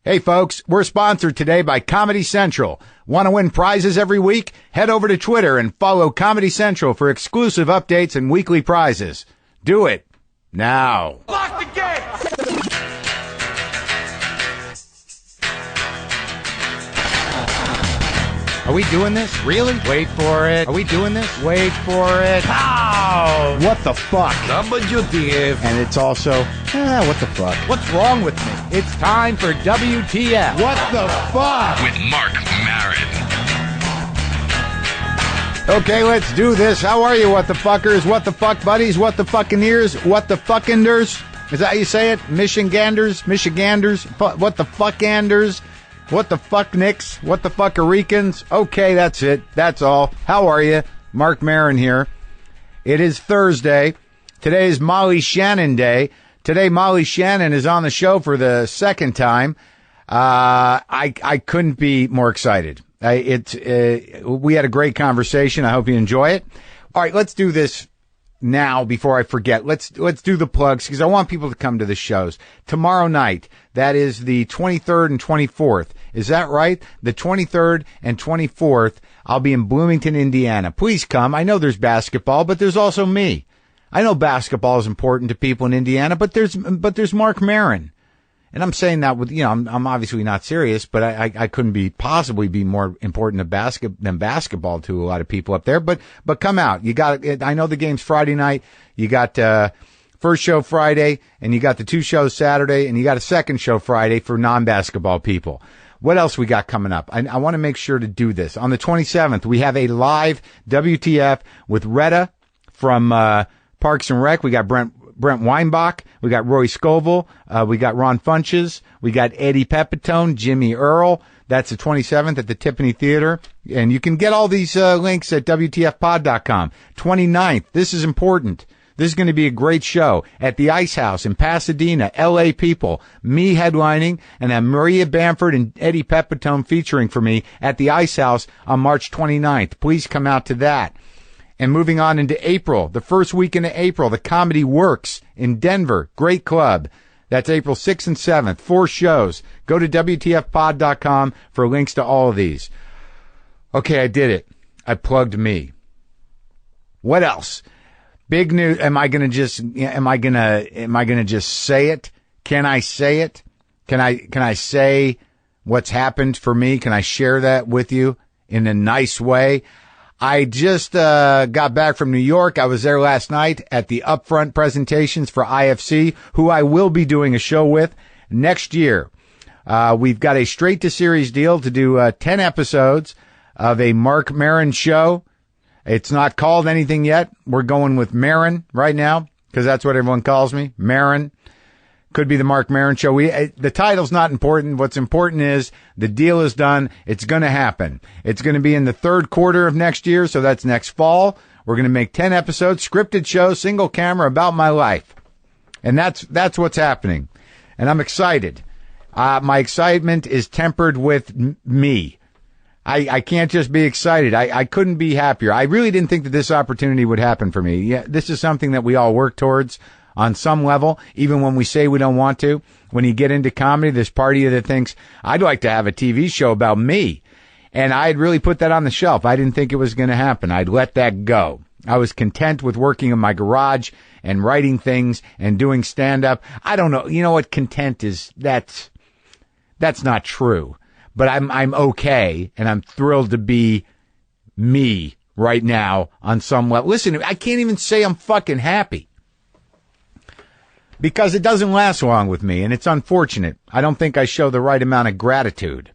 Hey folks, we're sponsored today by Comedy Central. Want to win prizes every week? Head over to Twitter and follow Comedy Central for exclusive updates and weekly prizes. Do it now. Lock the gate! Are we doing this? Really? Wait for it. Are we doing this? Wait for it. Ow! What the fuck? WTF. And it's also, what the fuck? What's wrong with me? It's time for WTF. What the fuck? With Marc Maron. Okay, let's do this. How are you, what the fuckers? What the fuck buddies? What the fucking ears? What the fuckinders? Is that how you say it? Michiganders? What the fuckanders? What the fuck nicks? What the fuckaricans? Okay, that's it. That's all. How are you? Marc Maron here. It is Thursday. Today is Molly Shannon Day. Today, Molly Shannon is on the show for the second time. I couldn't be more excited. We had a great conversation. I hope you enjoy it. All right, let's do this now before I forget. Let's do the plugs because I want people to come to the shows. Tomorrow night, that is the 23rd and 24th. Is that right? The 23rd and 24th, I'll be in Bloomington, Indiana. Please come. I know there's basketball, but there's also me. I know basketball is important to people in Indiana, but there's Marc Maron. And I'm saying that with, I'm obviously not serious, but I couldn't possibly be more important than basketball to a lot of people up there. But come out. I know the game's Friday night. You got, first show Friday, and you got the two shows Saturday, and you got a second show Friday for non-basketball people. What else we got coming up? I want to make sure to do this. On the 27th, we have a live WTF with Retta from, Parks and Rec. We got Brent Weinbach. We got Roy Scovel. We got Ron Funches. We got Eddie Pepitone, Jimmy Earl. That's the 27th at the Tiffany Theater. And you can get all these links at WTFpod.com. 29th. This is important. This is going to be a great show at the Ice House in Pasadena, LA people. Me headlining and then Maria Bamford and Eddie Pepitone featuring for me at the Ice House on March 29th. Please come out to that. And moving on into April, the first weekend of April, the Comedy Works in Denver. Great club. That's April 6th and 7th. 4 shows. Go to WTFpod.com for links to all of these. Okay, I did it. I plugged me. What else? Big news. Am I gonna just say it? Can I say it? Can I say what's happened for me? Can I share that with you in a nice way? I just got back from New York. I was there last night at the upfront presentations for IFC, who I will be doing a show with next year. We've got a straight-to-series deal to do 10 episodes of a Marc Maron show. It's not called anything yet. We're going with Maron right now because that's what everyone calls me, Maron. Could be the Marc Maron show. The title's not important. What's important is the deal is done. It's going to happen. It's going to be in the third quarter of next year, so that's next fall. We're going to make 10 episodes, scripted show, single camera about my life. And that's what's happening. And I'm excited. My excitement is tempered with me. I can't just be excited. I couldn't be happier. I really didn't think that this opportunity would happen for me. Yeah, this is something that we all work towards on some level, even when we say we don't want to. When you get into comedy, there's part of you that thinks, I'd like to have a TV show about me. And I'd really put that on the shelf. I didn't think it was going to happen. I'd let that go. I was content with working in my garage and writing things and doing stand-up. I don't know. You know what content is? That's not true. But I'm okay, and I'm thrilled to be me right now on some level. Listen, I can't even say I'm fucking happy because it doesn't last long with me, and it's unfortunate. I don't think I show the right amount of gratitude.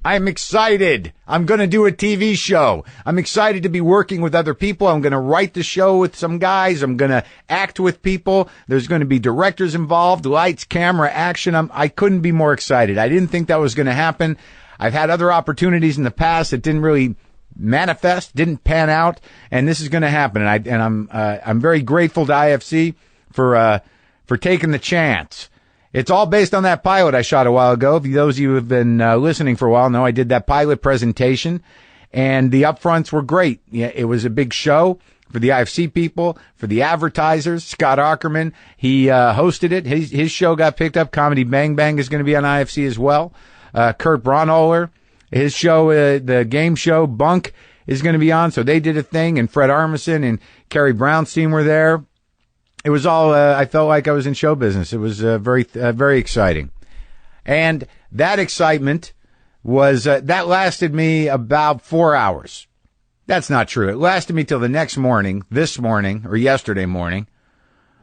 I'm excited. I'm going to do a TV show. I'm excited to be working with other people. I'm going to write the show with some guys. I'm going to act with people. There's going to be directors involved, lights, camera, action. I couldn't be more excited. I didn't think that was going to happen. I've had other opportunities in the past that didn't really manifest, didn't pan out, and this is going to happen. And I'm very grateful to IFC for taking the chance. It's all based on that pilot I shot a while ago. Those of you who have been listening for a while know I did that pilot presentation, and the upfronts were great. Yeah, it was a big show. for the IFC people, for the advertisers. Scott Aukerman, he hosted it. His show got picked up. Comedy Bang Bang is going to be on IFC as well. Kurt Braunholer, his show, the game show Bunk, is going to be on. So they did a thing, and Fred Armisen and Carrie Brownstein were there. It was all, I felt like I was in show business. It was very exciting. And that excitement was, that lasted me about 4 hours. That's not true. It lasted me till the next morning, this morning, or yesterday morning,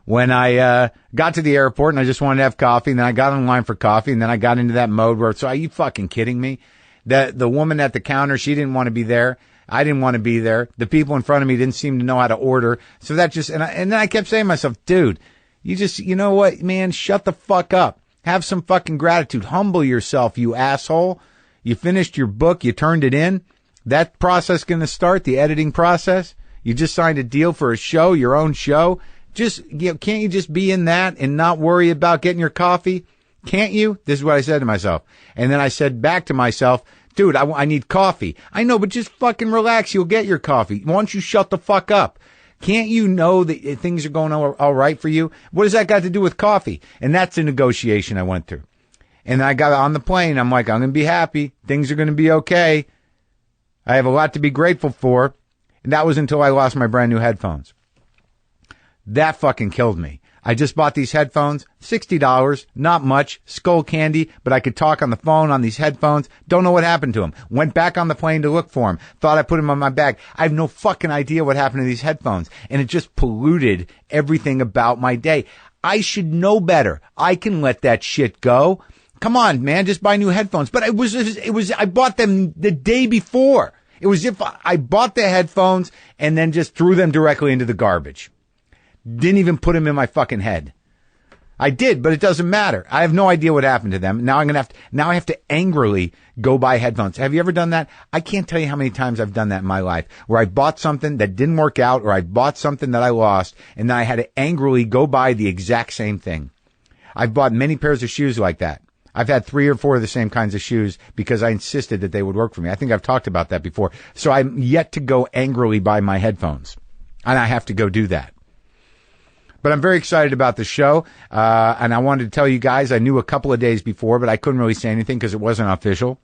when I got to the airport and I just wanted to have coffee, and then I got in line for coffee, and then I got into that mode where, so are you fucking kidding me? The woman at the counter, she didn't want to be there. I didn't want to be there. The people in front of me didn't seem to know how to order. So that just, and then I kept saying to myself, dude, you know what, man, shut the fuck up. Have some fucking gratitude. Humble yourself, you asshole. You finished your book. You turned it in. That process going to start, the editing process. You just signed a deal for a show, your own show. Just, can't you just be in that and not worry about getting your coffee? Can't you? This is what I said to myself. And then I said back to myself, dude, I need coffee. I know, but just fucking relax. You'll get your coffee. Why don't you shut the fuck up? Can't you know that things are going all right for you? What does that got to do with coffee? And that's a negotiation I went through. And I got on the plane. I'm like, I'm going to be happy. Things are going to be okay. I have a lot to be grateful for. And that was until I lost my brand new headphones. That fucking killed me. I just bought these headphones, $60, not much, skull candy, but I could talk on the phone on these headphones. Don't know what happened to them. Went back on the plane to look for them. Thought I put them on my bag. I have no fucking idea what happened to these headphones. And it just polluted everything about my day. I should know better. I can let that shit go. Come on, man, just buy new headphones. But I bought them the day before. It was if I bought the headphones and then just threw them directly into the garbage. Didn't even put them in my fucking head. I did, but it doesn't matter. I have no idea what happened to them. Now I have to angrily go buy headphones. Have you ever done that? I can't tell you how many times I've done that in my life, where I bought something that didn't work out, or I bought something that I lost, and then I had to angrily go buy the exact same thing. I've bought many pairs of shoes like that. I've had 3 or 4 of the same kinds of shoes because I insisted that they would work for me. I think I've talked about that before. So I'm yet to go angrily buy my headphones, and I have to go do that. But I'm very excited about the show, and I wanted to tell you guys, I knew a couple of days before, but I couldn't really say anything because it wasn't official.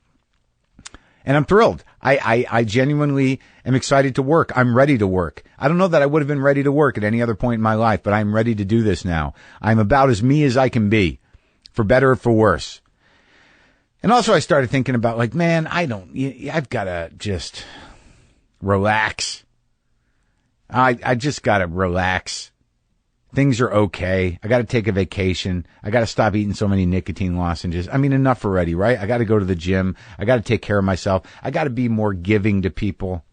And I'm thrilled. I genuinely am excited to work. I'm ready to work. I don't know that I would have been ready to work at any other point in my life, but I'm ready to do this now. I'm about as me as I can be, for better or for worse. And also I started thinking about, like, man, I've got to just relax. I just got to relax. Things are okay. I got to take a vacation. I got to stop eating so many nicotine lozenges. I mean, enough already, right? I got to go to the gym. I got to take care of myself. I got to be more giving to people.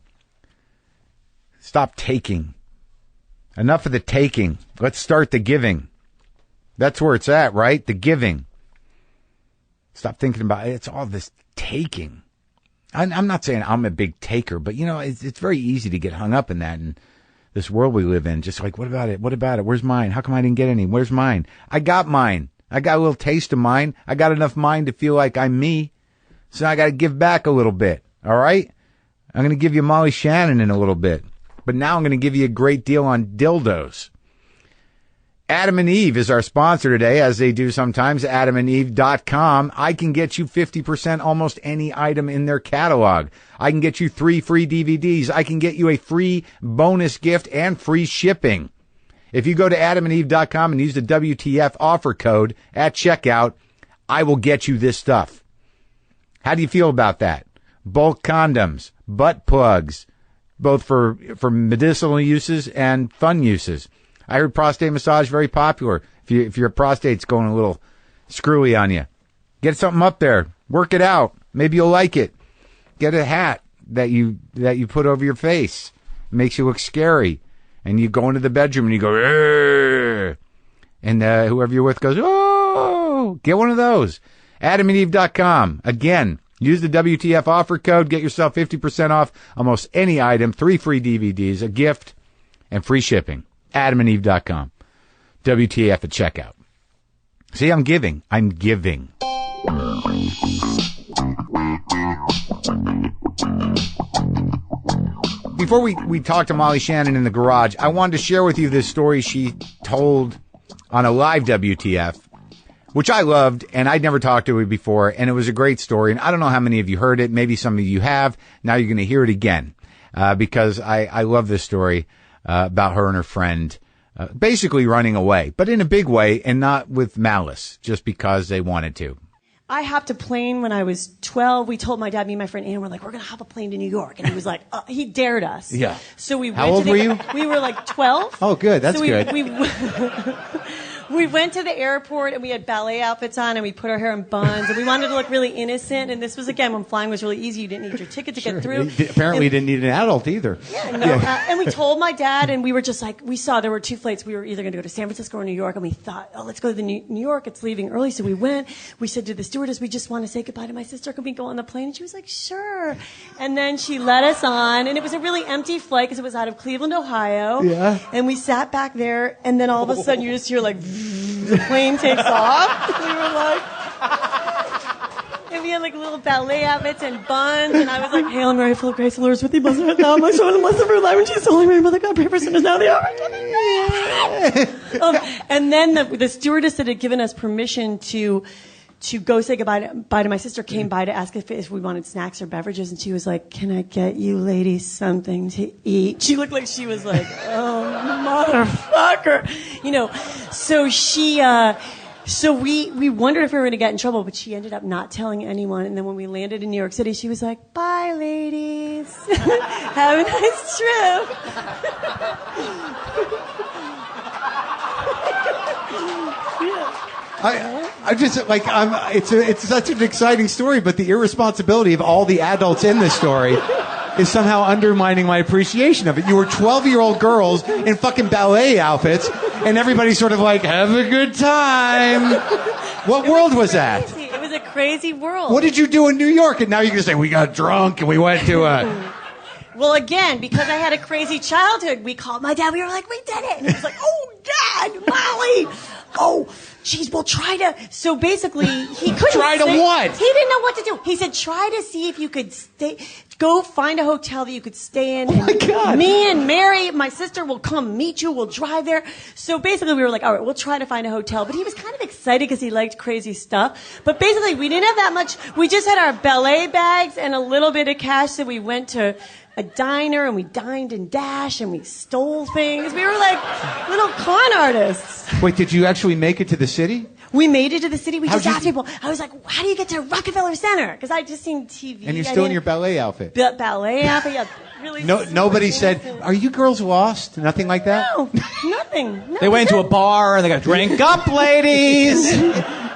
Stop taking. Enough of the taking. Let's start the giving. That's where it's at, right? The giving. Stop thinking about it. It's all this taking. I'm not saying I'm a big taker, but, you know, it's very easy to get hung up in that, and this world we live in, just like, what about it? What about it? Where's mine? How come I didn't get any? Where's mine? I got mine. I got a little taste of mine. I got enough mine to feel like I'm me. So I got to give back a little bit. All right? I'm going to give you Molly Shannon in a little bit. But now I'm going to give you a great deal on dildos. Adam and Eve is our sponsor today, as they do sometimes, adamandeve.com. I can get you 50% almost any item in their catalog. I can get you 3 free DVDs. I can get you a free bonus gift and free shipping. If you go to adamandeve.com and use the WTF offer code at checkout, I will get you this stuff. How do you feel about that? Bulk condoms, butt plugs, both for medicinal uses and fun uses. I heard prostate massage very popular. If your prostate's going a little screwy on you, get something up there. Work it out. Maybe you'll like it. Get a hat that you put over your face. It makes you look scary. And you go into the bedroom and you go, "Arr!" And whoever you're with goes, "Oh!" Get one of those. AdamandEve.com. Again, use the WTF offer code. Get yourself 50% off almost any item. 3 free DVDs, a gift, and free shipping. AdamandEve.com. WTF at checkout. See, I'm giving. I'm giving. before we talk to Molly Shannon in the garage, I wanted to share with you this story she told on a live WTF, which I loved, and I'd never talked to her before, and it was a great story. And I don't know how many of you heard it. Maybe some of you have. Now you're going to hear it again, because I love this story about her and her friend basically running away, but in a big way and not with malice, just because they wanted to. I hopped a plane when I was 12. We told my dad, me and my friend Ann, we're like, we're going to hop a plane to New York. And he was like, he dared us. Yeah. So we How went old to were you? We were like 12. Oh, good. That's good. We went to the airport and we had ballet outfits on and we put our hair in buns and we wanted to look really innocent. And this was, again, when flying was really easy. You didn't need your ticket to get through. Apparently, you didn't need an adult either. And we told my dad, and we were just like, we saw there were 2 flights. We were either going to go to San Francisco or New York, and we thought, oh, let's go to the New York. It's leaving early. So we went. We said to the stewardess, we just want to say goodbye to my sister. Can we go on the plane? And she was like, sure. And then she let us on, and it was a really empty flight because it was out of Cleveland, Ohio. Yeah. And we sat back there, and then all of a sudden you just hear like, the plane takes off. We were like, and we had like little ballet outfits and buns, and I was like, Hail Mary, full of grace, the Lord is with thee, blessed art thou amongst women, and blessed is the fruit of thy womb, Jesus, Holy Mary, Mother of God, pray for sinners now, the hour. And then the stewardess that had given us permission to go say goodbye to my sister came by to ask if we wanted snacks or beverages, and she was like, can I get you ladies something to eat? She looked like she was like, oh, motherfucker. So so we wondered if we were going to get in trouble, but she ended up not telling anyone. And then when we landed in New York City, she was like, bye, ladies. Have a nice trip. I just like it's such an exciting story, but the irresponsibility of all the adults in this story is somehow undermining my appreciation of it. You were 12-year-old girls in fucking ballet outfits, and everybody's sort of like, have a good time. What world was that? It was a crazy world. What did you do in New York? And now you're gonna say we got drunk and we went to a. Well, again, because I had a crazy childhood, we called my dad. We were like, we did it. And he was like, oh, Dad, Molly. Oh, geez, we'll try to. So basically, he couldn't. Try to what? He didn't know what to do. He said, try to see if you could go find a hotel that you could stay in. Oh, my God. Me and Mary, my sister, will come meet you. We'll drive there. So basically, we were like, all right, we'll try to find a hotel. But he was kind of excited because he liked crazy stuff. But basically, we didn't have that much. We just had our ballet bags and a little bit of cash, so we went to a diner and we dined in Dash and we stole things. We were like little con artists. Wait, did you actually make it to the city? We made it to the city. We How'd just asked people. I was like, how do you get to Rockefeller Center? Because I'd just seen TV. And you're still in your ballet outfit. Ballet outfit, yeah. Really. Nobody said, are you girls lost? Nothing like that? No, nothing. They went into a bar and they got drink up, ladies.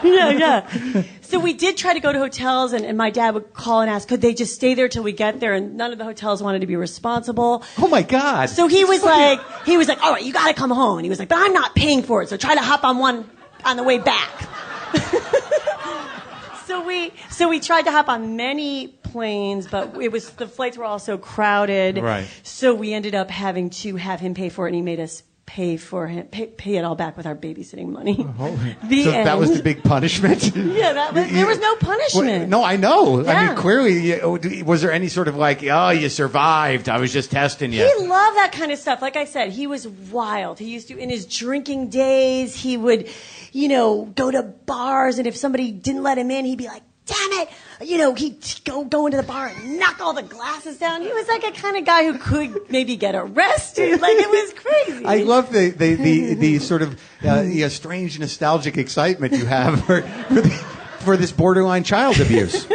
Yeah. So we did try to go to hotels, and my dad would call and ask, could they just stay there till we get there? And none of the hotels wanted to be responsible. Oh my God. So he was like, all right, you got to come home. And he was like, but I'm not paying for it, so try to hop on one on the way back. So we tried to hop on many planes, but the flights were all so crowded. Right. So we ended up having to have him pay for it, and he made us pay it all back with our babysitting money. So that was the big punishment? Yeah, there was no punishment. Well, no, I know. Yeah. I mean, clearly, was there any sort of like, oh, you survived, I was just testing you? He loved that kind of stuff. Like I said, he was wild. He used to, in his drinking days, he would, go to bars, and if somebody didn't let him in, he'd be like, damn it! He'd go into the bar and knock all the glasses down. He was like a kind of guy who could maybe get arrested. Like, it was crazy. I love the sort of strange nostalgic excitement you have for this borderline child abuse.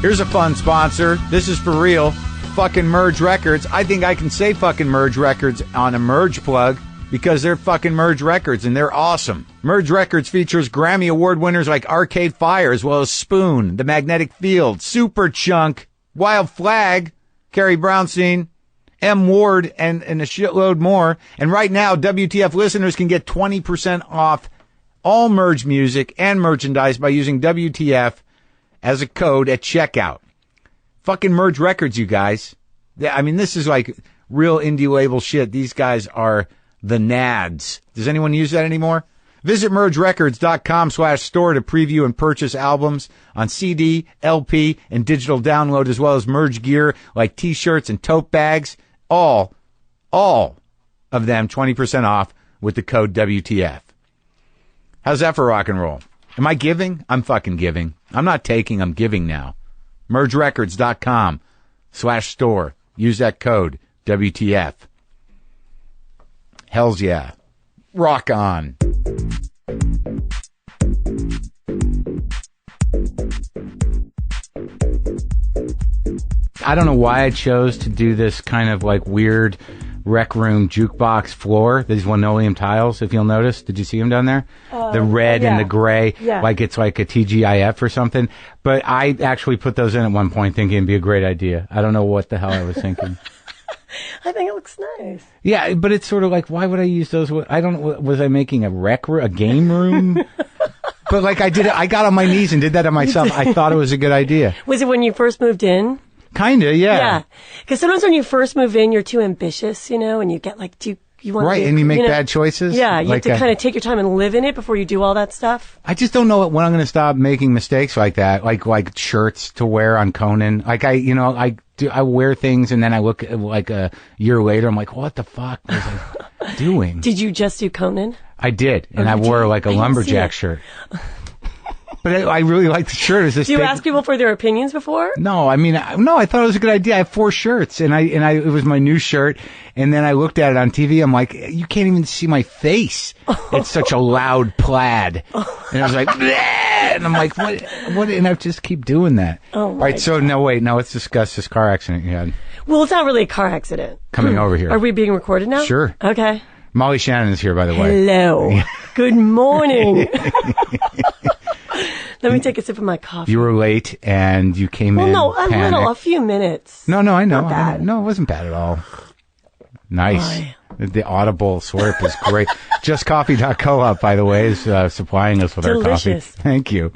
Here's a fun sponsor. This is for real. Fucking Merge Records. I think I can say fucking Merge Records on a Merge plug because they're fucking Merge Records and they're awesome. Merge Records features Grammy Award winners like Arcade Fire as well as Spoon, The Magnetic Field, Super Chunk, Wild Flag, Carrie Brownstein, M. Ward, and a shitload more. And right now, WTF listeners can get 20% off all Merge music and merchandise by using WTF as a code at checkout. Fucking Merge Records, you guys. I mean, this is like real indie label shit. These guys are the nads. Does anyone use that anymore? Visit mergerecords.com/store to preview and purchase albums on CD, LP, and digital download, as well as merge gear like t-shirts and tote bags. All of them 20% off with the code WTF. How's that for rock and roll? Am I giving? I'm fucking giving. I'm not taking, I'm giving now. mergerecords.com/store. Use that code WTF. Hells yeah. Rock on. I don't know why I chose to do this kind of like weird rec room jukebox floor. These linoleum tiles, if you'll notice. Did you see them down there? The red and the gray, like it's like a TGIF or something. But I actually put those in at one point thinking it'd be a great idea. I don't know what the hell I was thinking. I think it looks nice. Yeah, but it's sort of like, why would I use those? I don't know. Was I making a game room? But like I did it, I got on my knees and did that on myself. I thought it was a good idea. Was it when you first moved in? Kinda, yeah. Yeah. Because sometimes when you first move in, you're too ambitious, and you get like, you want right, to, and you make bad choices? Yeah, you like have to kind of take your time and live in it before you do all that stuff. I just don't know when I'm going to stop making mistakes like that, like shirts to wear on Conan. Like I wear things and then I look at, like a year later, I'm like, what the fuck was I doing? Did you just do Conan? I did, and I wore like a lumberjack shirt. But I really like the shirt. Do you ask people for their opinions before? No, I mean, no, I thought it was a good idea. I have 4 shirts, and it was my new shirt. And then I looked at it on TV. I'm like, you can't even see my face. It's such a loud plaid. And I was like, bleh! And I'm like, what? And I just keep doing that. Oh, all right. So now let's discuss this car accident you had. Well, it's not really a car accident. Coming over here. Are we being recorded now? Sure. Okay. Molly Shannon is here, by the way. Hello. Good morning. Let me take a sip of my coffee. You were late and you came in. Well, no, panicked. a few minutes. No, I know. Not bad. No, it wasn't bad at all. Nice. Why? The audible slurp is great. JustCoffee.coop, by the way, is supplying us with our coffee. Delicious. Thank you.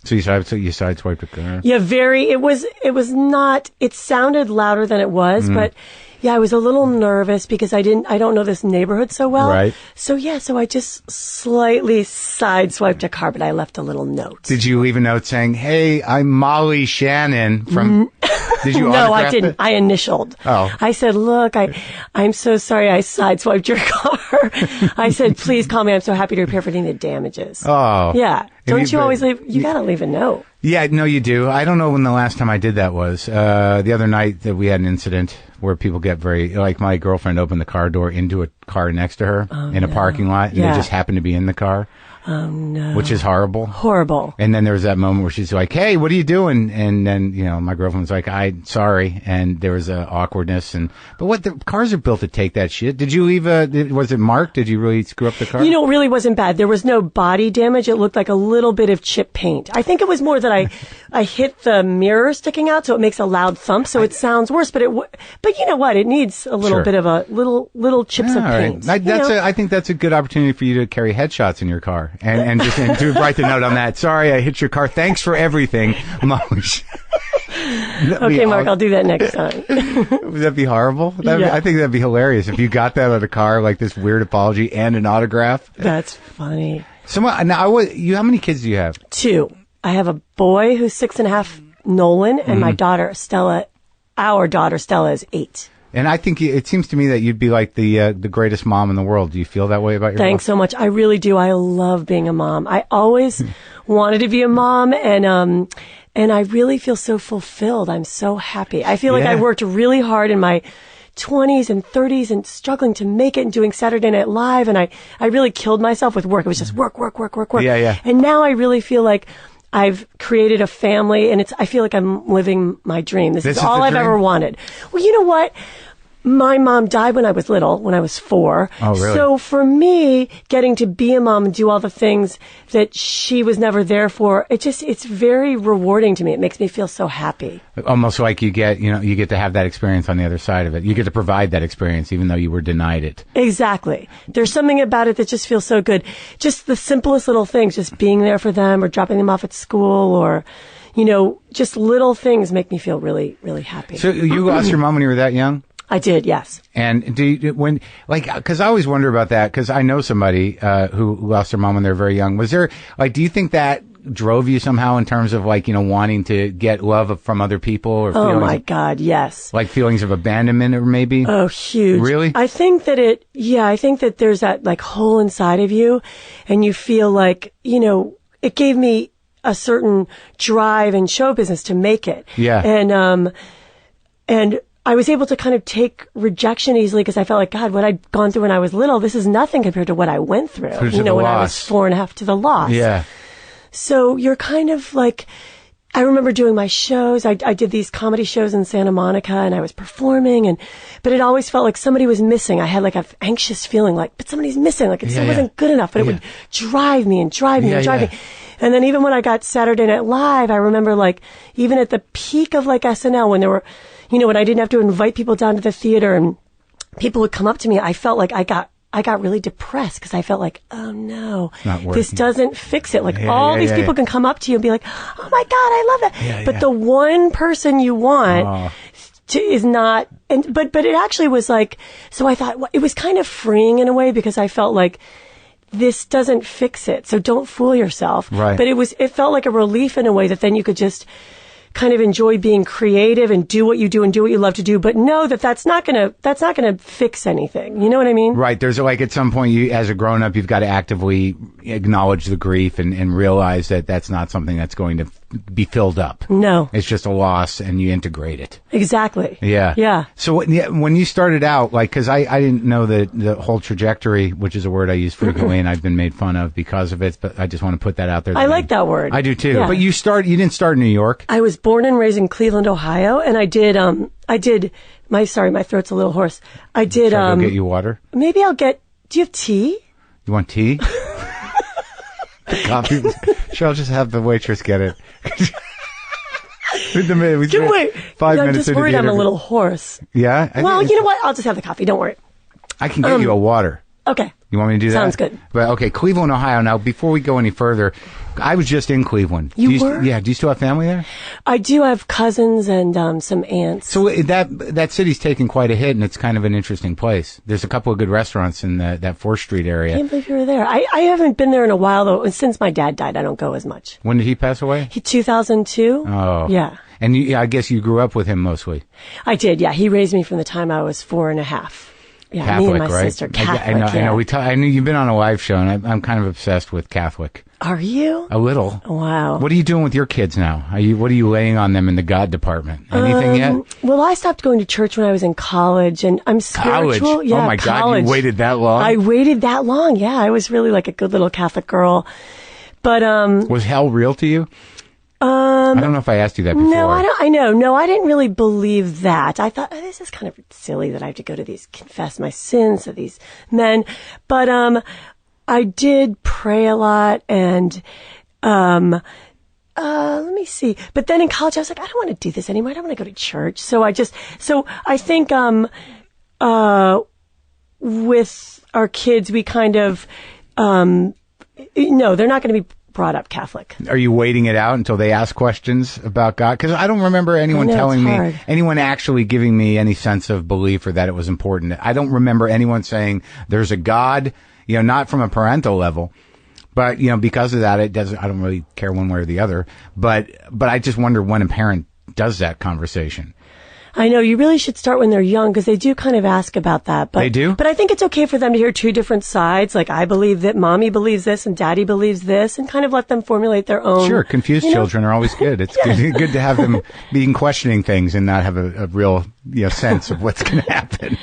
So you sideswiped the car. Yeah, it was not, it sounded louder than it was, but yeah, I was a little nervous because I don't know this neighborhood so well. Right. So I just slightly sideswiped a car, but I left a little note. Did you leave a note saying, "Hey, I'm Molly Shannon from..." Did you No, I autograph didn't. it? I initialed. Oh. I said, look, I'm so sorry I sideswiped your car. I said, please call me. I'm so happy to repair for any of the damages. Oh. Yeah. Don't you always leave? You got to leave a note. Yeah, no, you do. I don't know when the last time I did that was. The other night that we had an incident where people get very, like my girlfriend opened the car door into a car next to her in a parking lot, and they just happened to be in the car. Oh, no. Which is horrible. Horrible. And then there was that moment where she's like, "Hey, what are you doing?" And then, my girlfriend was like, "I'm sorry." And there was a awkwardness. But what, the cars are built to take that shit. Did you leave was it Marc? Did you really screw up the car? It really wasn't bad. There was no body damage. It looked like a little bit of chip paint. I think it was more that I hit the mirror sticking out, so it makes a loud thump, so it sounds worse. But you know what? It needs a little bit of a little chips of paint. Right. I think that's a good opportunity for you to carry headshots in your car. And to write the note on that. Sorry, I hit your car. Thanks for everything. Okay, Marc, I'll do that next time. Would that be horrible? Yeah. I think that'd be hilarious if you got that out of a car, like this weird apology and an autograph. That's funny. How many kids do you have? 2. I have a boy who's 6.5, Nolan, and my daughter, Stella. Our daughter, Stella, is 8. And I think it seems to me that you'd be like the greatest mom in the world. Do you feel that way about yourself? Thanks so much. I really do. I love being a mom. I always wanted to be a mom, and I really feel so fulfilled. I'm so happy. I feel like I worked really hard in my 20s and 30s and struggling to make it and doing Saturday Night Live, and I really killed myself with work. It was just work. Yeah. And now I really feel like I've created a family, and I feel like I'm living my dream. This is all I've ever wanted. Well, you know what? My mom died when I was little, when I was 4. Oh, really? So for me, getting to be a mom and do all the things that she was never there for, it's very rewarding to me. It makes me feel so happy. Almost like you get to have that experience on the other side of it. You get to provide that experience even though you were denied it. Exactly. There's something about it that just feels so good. Just the simplest little things, just being there for them or dropping them off at school or, just little things make me feel really, really happy. So you lost your mom when you were that young? I did, yes. And because I always wonder about that, because I know somebody who lost their mom when they were very young. Was there, do you think that drove you somehow in terms of wanting to get love from other people, or Oh feelings, my God, yes. like feelings of abandonment, or maybe? Oh, huge. Really? I think that I think that there's that hole inside of you, and you feel like, it gave me a certain drive in show business to make it. Yeah. And I was able to kind of take rejection easily because I felt like, God, what I'd gone through when I was little, this is nothing compared to what I went through. When I was 4.5 to the loss. Yeah. So you're kind of like, I remember doing my shows. I did these comedy shows in Santa Monica, and I was performing, but it always felt like somebody was missing. I had an anxious feeling but somebody's missing, it still wasn't good enough, but it would drive me and drive me and drive me. And then even when I got Saturday Night Live, I remember even at the peak of SNL, when there were, when I didn't have to invite people down to the theater and people would come up to me, I felt like I got really depressed because I felt like, oh no, this doesn't fix it. All these people can come up to you and be like, oh my God, I love that. But the one person you want is not, but it actually was so I thought it was kind of freeing in a way because I felt like this doesn't fix it. So don't fool yourself. Right. But it felt like a relief in a way that then you could just kind of enjoy being creative and do what you do and do what you love to do, but know that that's not gonna fix anything. You know what I mean? Right. There's at some point, as a grown up, you've got to actively acknowledge the grief and realize that that's not something that's going to be filled up. No. It's just a loss, and you integrate it. Exactly. Yeah. Yeah. So when you started out, because I didn't know the whole trajectory, which is a word I use frequently, and I've been made fun of because of it, but I just want to put that out there. I like that word. I do too. Yeah. But you didn't start in New York. I was born and raised in Cleveland, Ohio, and I did my throat's a little hoarse. I did, Should I go get you water? Maybe do you have tea? You want tea? Coffee? Sure, I'll just have the waitress get it. Wait. 5 I'm minutes just worried I'm a little hoarse. Yeah? Well, you know what? I'll just have the coffee. Don't worry. I can get you a water. Okay. You want me to do that? Sounds good. But okay, Cleveland, Ohio. Now, before we go any further, I was just in Cleveland. You were? Yeah. Do you still have family there? I do have cousins and some aunts. So that city's taken quite a hit, and it's kind of an interesting place. There's a couple of good restaurants in that 4th Street area. I can't believe you were there. I haven't been there in a while, though. Since my dad died, I don't go as much. When did he pass away? 2002. Oh. Yeah. And I guess you grew up with him mostly. I did, yeah. He raised me from the time I was 4.5. Yeah, Catholic, me and my right? sister. Catholic, I know. yeah. I knew you've been on a live show, and I'm kind of obsessed with Catholic. Are you? A little. Wow. What are you doing with your kids now? What are you laying on them in the God department? Anything yet? Well, I stopped going to church when I was in college, and I'm spiritual. College? Yeah, Oh my college. God, you waited that long? I waited that long. Yeah, I was really a good little Catholic girl. But was hell real to you? I don't know if I asked you that before. No, I know. No, I didn't really believe that. I thought, this is kind of silly that I have to go to confess my sins to these men. But, I did pray a lot and, let me see. But then in college, I was like, I don't want to do this anymore. I don't want to go to church. So I think, with our kids, we kind of, no, they're not going to be brought up Catholic. Are you waiting it out until they ask questions about God? Because I don't remember anyone telling me, anyone actually giving me any sense of belief or that it was important. I don't remember anyone saying there's a God, not from a parental level, but, because of that, I don't really care one way or the other. But I just wonder when a parent does that conversation. I know, you really should start when they're young because they do kind of ask about that. But, they do? But I think it's okay for them to hear two different sides. I believe that mommy believes this and daddy believes this, and kind of let them formulate their own. Sure, confused children are always good. It's good to have them being questioning things and not have a real sense of what's going to happen.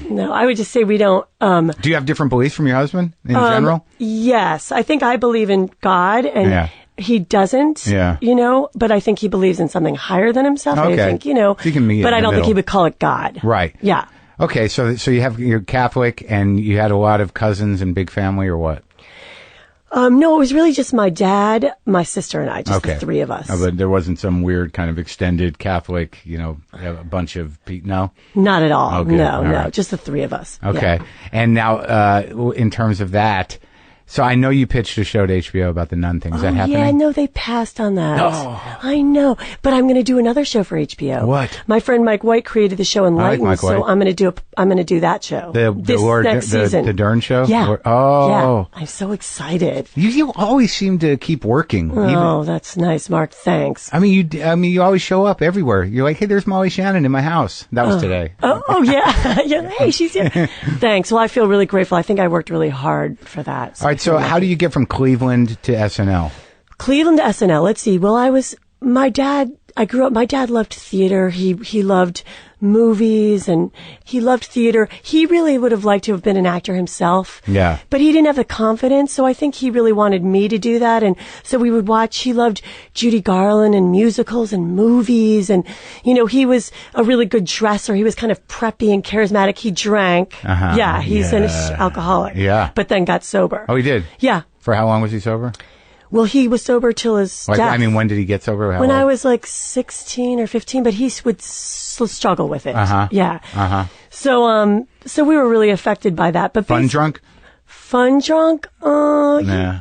No, I would just say we don't. Do you have different beliefs from your husband in general? Yes, I think I believe in God and he doesn't, but I think he believes in something higher than himself. Okay. I think, but I don't think he would call it God. Right. Yeah. Okay, so you're Catholic and you had a lot of cousins and big family or what? No, it was really just my dad, my sister, and I, just the three of us. But there wasn't some weird kind of extended Catholic, a bunch of people, no? Not at all. Okay. No, All right. just the three of us. Okay. Yeah. And now, in terms of that, So I know you pitched a show to HBO about the nun thing. Is that happening? Yeah, no, they passed on that. No. I know, but I'm going to do another show for HBO. What? My friend Mike White created the show Enlightened, Mike so White. I'm going to do that show. Next season. The Dern show? Yeah. Oh. Yeah. I'm so excited. You always seem to keep working. Oh, that's nice, Mark. Thanks. I mean, you always show up everywhere. You're like, hey, there's Molly Shannon in my house. That was today. Oh yeah. Yeah. Hey, she's here. Thanks. Well, I feel really grateful. I think I worked really hard for that. All right. So how do you get from Cleveland to SNL? Cleveland to SNL. Let's see. Well, my dad loved theater. He loved movies and he loved theater. He really would have liked to have been an actor himself. Yeah. But he didn't have the confidence. So I think he really wanted me to do that. And so we would watch, he loved Judy Garland and musicals and movies. And, he was a really good dresser. He was kind of preppy and charismatic. He drank. Uh-huh. Yeah. He's an alcoholic. Yeah. But then got sober. Oh, he did? Yeah. For how long was he sober? Well, he was sober till his death. I mean, when did he get sober? When I was like 16 or 15, but he would struggle with it. Uh-huh. Yeah. Uh-huh. So we were really affected by that. But Fun drunk? Fun drunk? Nah.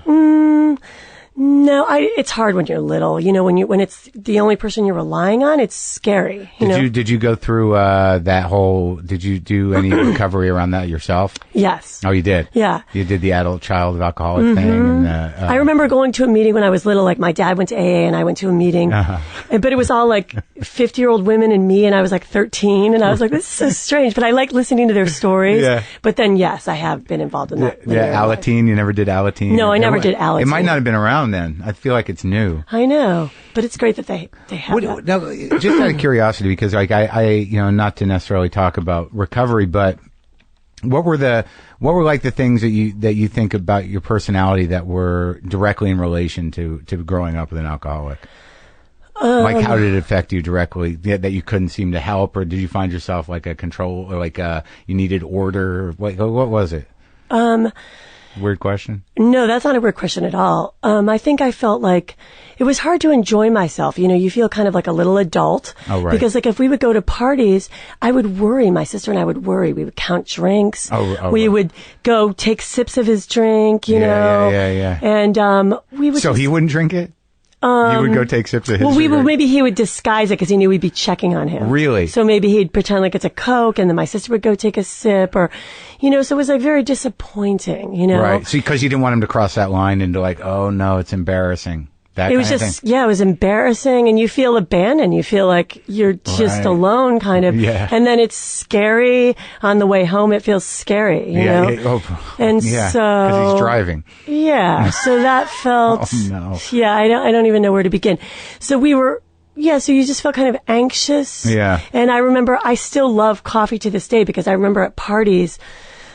No, it's hard when you're little. When it's the only person you're relying on, it's scary. Did you go through that whole? Did you do any recovery around that yourself? Yes. Oh, you did. Yeah. You did the adult child alcoholic thing. And, I remember going to a meeting when I was little. Like my dad went to AA, and I went to a meeting, but it was all like 50-year-old women and me, and I was like 13, and I was like, this is so strange. But I like listening to their stories. Yeah. But then, yes, I have been involved in that. Yeah, Alateen. You never did Alateen. No, I never did Alateen. It might not have been around then. I feel like it's new. I know, but it's great that they have that. Now, just out of curiosity, because like I not to necessarily talk about recovery, but what were like the things that you think about your personality that were directly in relation to growing up with an alcoholic? Like how did it affect you directly that you couldn't seem to help, or did you find yourself like a control, or like you needed order? What was it? Weird question? No, that's not a weird question at all. I think I felt like it was hard to enjoy myself. You feel kind of like a little adult. Oh, right. Because like if we would go to parties, I would worry. My sister and I would worry. We would count drinks. We would go take sips of his drink, you know. Yeah. And we would. So he wouldn't drink it? You would go take sips of his drink? Well, maybe he would disguise it because he knew we'd be checking on him. Really? So maybe he'd pretend like it's a Coke, and then my sister would go take a sip, or, so it was like very disappointing, Right. So because you didn't want him to cross that line into like, oh no, it's embarrassing. It was just, it was embarrassing, and you feel abandoned. You feel like you're just alone, kind of. Yeah. And then it's scary on the way home. It feels scary, you know? And so. Because he's driving. Yeah. So that felt. Oh, no. Yeah, I don't even know where to begin. So we were. Yeah, so you just felt kind of anxious. Yeah. And I remember I still love coffee to this day, because I remember at parties,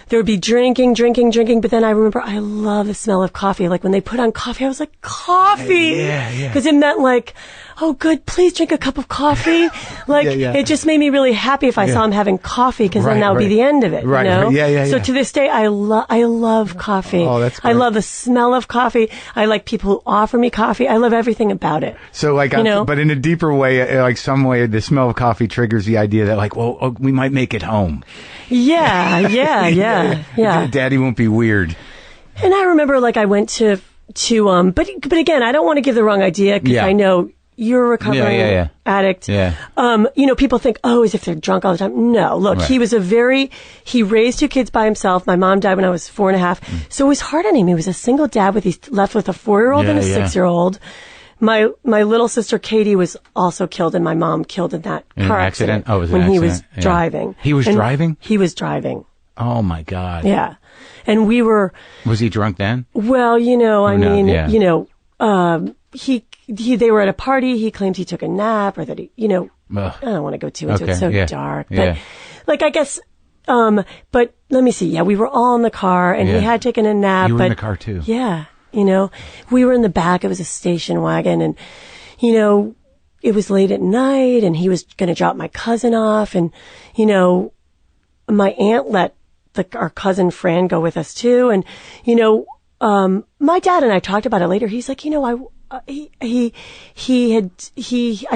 there would be drinking, but then I remember I love the smell of coffee. Like when they put on coffee, I was like, coffee! Yeah. Because it meant like, oh good, please drink a cup of coffee. Like, it just made me really happy if I saw him having coffee, because then that would be the end of it, Right, you know? Yeah. So to this day, I love coffee. Oh, that's great. I love the smell of coffee. I like people who offer me coffee. I love everything about it. So like, but in a deeper way, like some way, the smell of coffee triggers the idea that like, well, we might make it home. Yeah. Daddy won't be weird. And I remember, like, I went to but again, I don't want to give the wrong idea, because I know you're a recovering addict. Yeah. People think, as if they're drunk all the time. No, look, he raised 2 kids by himself. My mom died when I was 4.5. So it was hard on him. He was a single dad he's left with a 4-year-old and a 6-year-old. My little sister Katie was also killed, and my mom killed in that car accident. Oh, it was when an he accident. was driving. He was driving? He was driving. Oh my God. Yeah. And we were. Was he drunk then? Well, they were at a party. He claimed he took a nap, or that I don't want to go too into it. It's so dark. But like, I guess, but let me see. Yeah, we were all in the car, and he had taken a nap. You were in the car too. Yeah. We were in the back. It was a station wagon, and, it was late at night, and he was going to drop my cousin off, and, my aunt let our cousin Fran go with us too. And, my dad and I talked about it later. He's like, I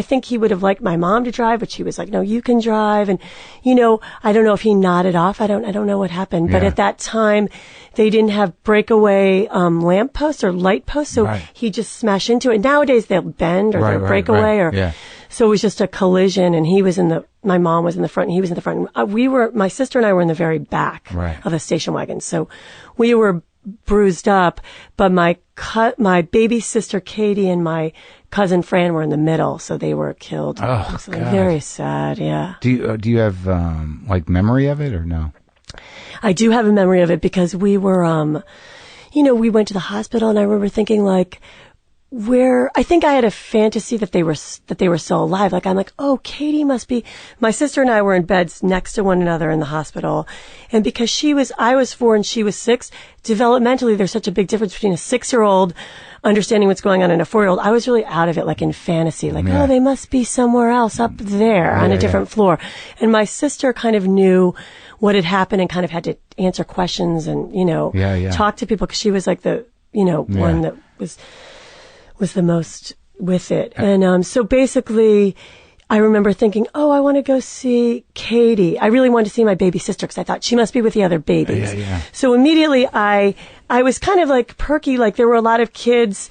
think he would have liked my mom to drive, but she was like, no, you can drive. And, I don't know if he nodded off. I don't know what happened. But at that time, they didn't have breakaway, lamp posts or light posts. So he just smashed into it. Nowadays they'll bend or they'll break away so it was just a collision, and my mom was in the front and he was in the front. My sister and I were in the very back of the station wagon. So we were bruised up, but my baby sister Katie and my cousin Fran were in the middle, so they were killed. Oh, so God. Very sad, yeah. Do you have memory of it or no? I do have a memory of it because we were, we went to the hospital, and I remember thinking I think I had a fantasy that they were still alive. I'm like, oh, Katie must be. My sister and I were in beds next to one another in the hospital, and because I was 4 and she was 6, developmentally there's such a big difference between a 6-year-old understanding what's going on and a 4-year-old. I was really out of it, in fantasy, oh, they must be somewhere else up there on a different floor. And my sister kind of knew what had happened and kind of had to answer questions and talk to people because she was the one that was the most with it. And so basically, I remember thinking, oh, I want to go see Katie. I really wanted to see my baby sister because I thought she must be with the other babies. So immediately I was kind of perky, there were a lot of kids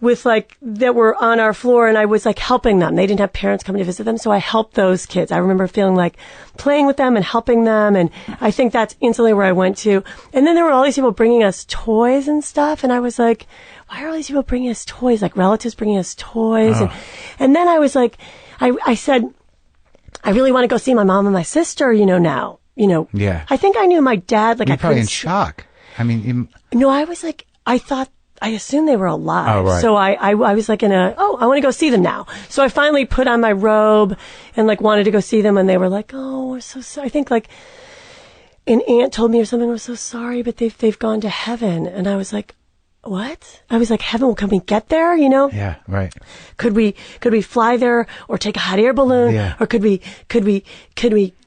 with that were on our floor, and I was helping them. They didn't have parents coming to visit them, so I helped those kids. I remember feeling playing with them and helping them, and I think that's instantly where I went to. And then there were all these people bringing us toys and stuff, and I was like, why are all these people bringing us toys? Relatives bringing us toys. Oh. And then I was I said, I really want to go see my mom and my sister, now. Yeah. I think I knew my dad, You're probably in shock. No, I was I assumed they were alive. Oh, right. So I was I want to go see them now. So I finally put on my robe and wanted to go see them, and they were oh, we're so sorry. I think an aunt told me or something, we're so sorry, but they've gone to heaven. And I was what? I was heaven, well, can we get there, Yeah, right. Could we fly there or take a hot air balloon? Yeah. Or could we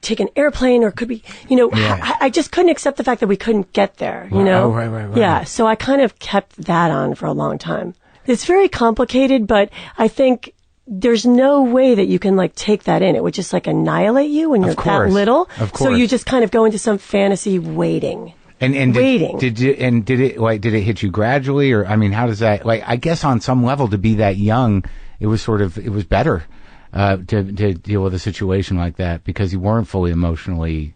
take an airplane, or could we, I just couldn't accept the fact that we couldn't get there, Oh, right. Yeah. So I kind of kept that on for a long time. It's very complicated, but I think there's no way that you can take that in. It would just annihilate you when you're that little. Of course. So you just kind of go into some fantasy waiting. And waiting. Did it hit you gradually, or how does that? I guess on some level, to be that young, it was better to deal with a situation like that because you weren't fully emotionally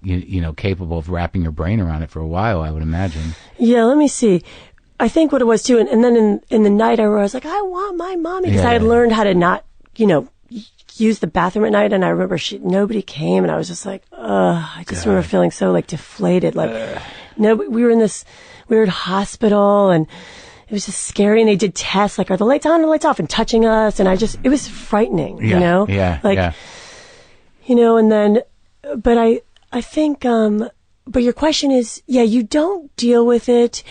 capable of wrapping your brain around it for a while. I would imagine. Yeah, let me see. I think what it was too, and then in the night I was I want my mommy because I had learned how to not use the bathroom at night, and I remember nobody came, and I was just I just remember feeling so deflated, no, we were in this weird hospital, and it was just scary, and they did tests are the lights on or lights off, and touching us, and it was frightening, Yeah. And then, but I think, but your question is, you don't deal with it,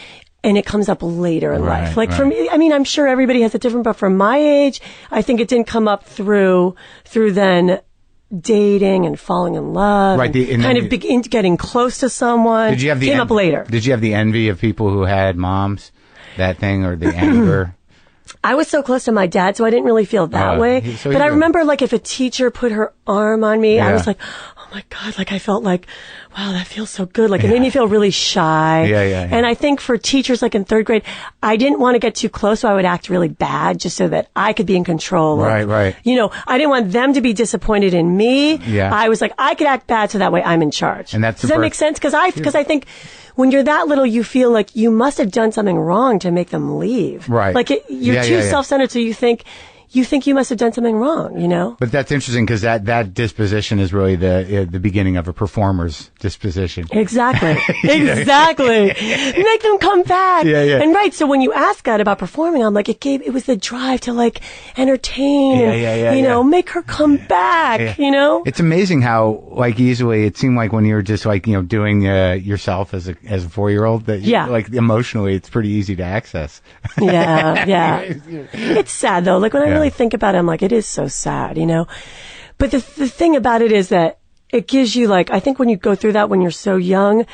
and it comes up later in life. For me, I'm sure everybody has it different, but for my age, I think it didn't come up through then dating and falling in love, and getting close to someone. Did you have came up later? Did you have the envy of people who had moms, that thing, or the anger? I was so close to my dad, so I didn't really feel that way. But I remember, if a teacher put her arm on me, I was oh my God, I felt wow, that feels so good. It made me feel really shy. Yeah. And I think for teachers, in 3rd grade, I didn't want to get too close, so I would act really bad just so that I could be in control. Right. I didn't want them to be disappointed in me. Yeah. I was I could act bad so that way I'm in charge. And that's Does that make sense? Because I think when you're that little, you feel you must have done something wrong to make them leave. Right. You're too self-centered, so you think you must have done something wrong, But that's interesting because that disposition is really the beginning of a performer's disposition. Exactly. Exactly. Make them come back. Yeah. And so when you ask that about performing, I'm it was the drive to entertain and, make her come back, It's amazing how easily it seemed when you were just doing yourself as a 4-year-old that emotionally it's pretty easy to access. Yeah. It's sad though. When I really think about it, I'm it is so sad, But the thing about it is that it gives you I think when you go through that when you're so young,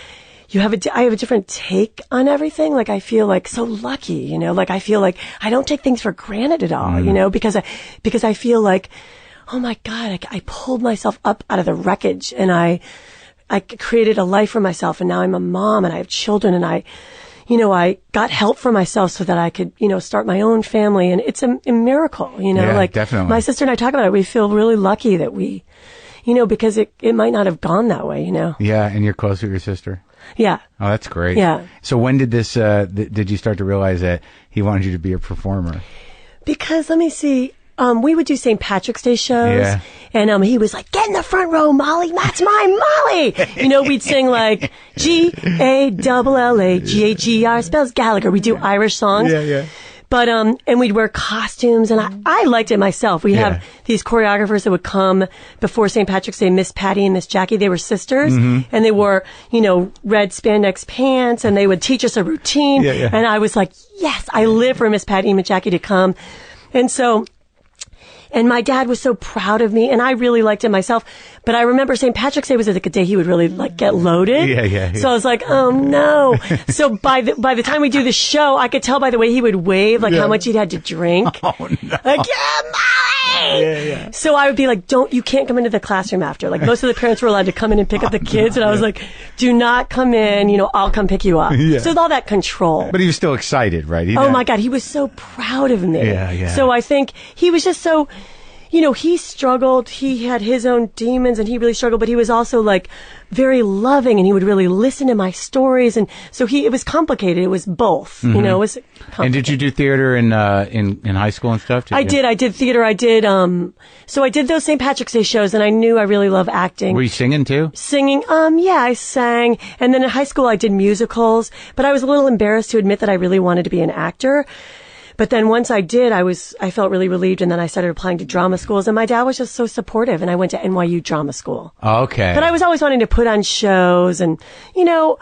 I have a different take on everything. Like, I feel like so lucky, you know, like I feel like I don't take things for granted at all, you know, because I feel like, oh my God, I pulled myself up out of the wreckage and I created a life for myself, and now I'm a mom and I have children, and I got help for myself so that I could, you know, start my own family. And it's a miracle, you know, Yeah, like definitely. My sister and I talk about it. We feel really lucky that we, you know, because it might not have gone that way, you know? Yeah. And you're close with your sister. Yeah. Oh, that's great. Yeah. So when did this, did you start to realize that he wanted you to be a performer? Because let me see. We would do St. Patrick's Day shows, Yeah. and he was like, "Get in the front row, Molly. That's my Molly." You know, we'd sing like Galla, spells Gallagher. We do Irish songs. Yeah, yeah. But and we'd wear costumes, and I liked it myself. We have these choreographers that would come before St. Patrick's Day, Miss Patty and Miss Jackie. They were sisters, and they wore, you know, red spandex pants, and they would teach us a routine. Yeah, yeah. And I was like, yes, I live for Miss Patty and Miss Jackie to come. And so. And my dad was so proud of me, and I really liked it myself. But I remember St. Patrick's Day was like a day he would really like get loaded. Yeah. So I was like, oh no. So by the time we do the show, I could tell by the way he would wave, like how much he'd had to drink. Oh no. Like, yeah, Molly! Yeah. So I would be like, you can't come into the classroom after. Like most of the parents were allowed to come in and pick up the kids, and I was like, do not come in, you know, I'll come pick you up. Yeah. So with all that control. But he was still excited, right? Oh my God, he was so proud of me. Yeah. So I think he was just so, you know, he struggled. He had his own demons and he really struggled, but he was also like very loving, and he would really listen to my stories. And so it was complicated. It was both, you know, it was complicated. And did you do theater in high school and stuff? I did theater. So I did those St. Patrick's Day shows, and I knew I really love acting. Were you singing too? Singing, yeah, I sang. And then in high school I did musicals, but I was a little embarrassed to admit that I really wanted to be an actor. But then once I did, I felt really relieved, and then I started applying to drama schools, and my dad was just so supportive, and I went to NYU drama school. Okay. But I was always wanting to put on shows and, you know,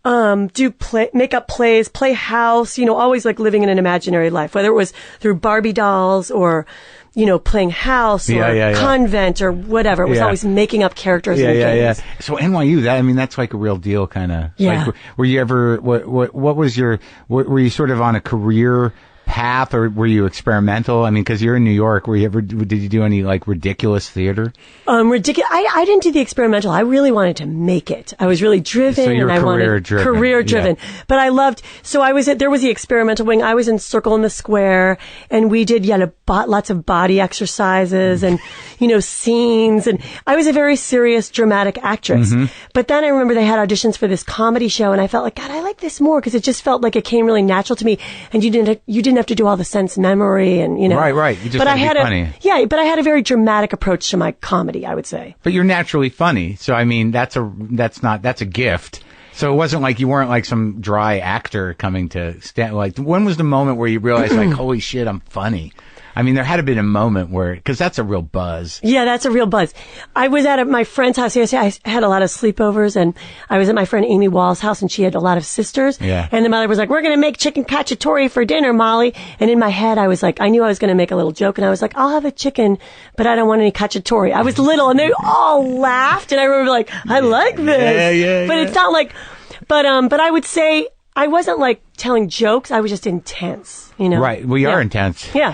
make up plays, play house, you know, always like living in an imaginary life, whether it was through Barbie dolls or, you know, playing house or convent or whatever. It was always making up characters and games. Yeah. So NYU, that's like a real deal kind of. Yeah. Like, were you ever, what was were you sort of on a career path, or were you experimental? I mean, because you're in New York, did you do any like ridiculous theater? Ridiculous. I didn't do the experimental. I really wanted to make it. I was really driven. So you're career driven. Yeah. But I loved, so there was the experimental wing. I was in Circle in the Square, and we did lots of body exercises and, you know, scenes. And I was a very serious, dramatic actress. But then I remember they had auditions for this comedy show, and I felt like, God, I like this more, because it just felt like it came really natural to me. And you didn't have to do all the sense memory and, you know. Right. You just had to be funny. Yeah, but I had a very dramatic approach to my comedy, I would say. But you're naturally funny. So, I mean, that's a gift. So it wasn't like you weren't like some dry actor coming to stand. Like, when was the moment where you realized, like, holy shit, I'm funny? I mean, there had to be a moment where, because that's a real buzz. Yeah, that's a real buzz. I was at my friend's house. I had a lot of sleepovers, and I was at my friend Amy Wall's house, and she had a lot of sisters. Yeah. And the mother was like, "We're going to make chicken cacciatore for dinner, Molly." And in my head, I was like, I knew I was going to make a little joke, and I was like, "I'll have a chicken, but I don't want any cacciatore." I was little, and they all laughed, and I remember like, I like this. Yeah. But it's not like, but I would say, I wasn't like telling jokes. I was just intense, you know? Right. We are intense. Yeah.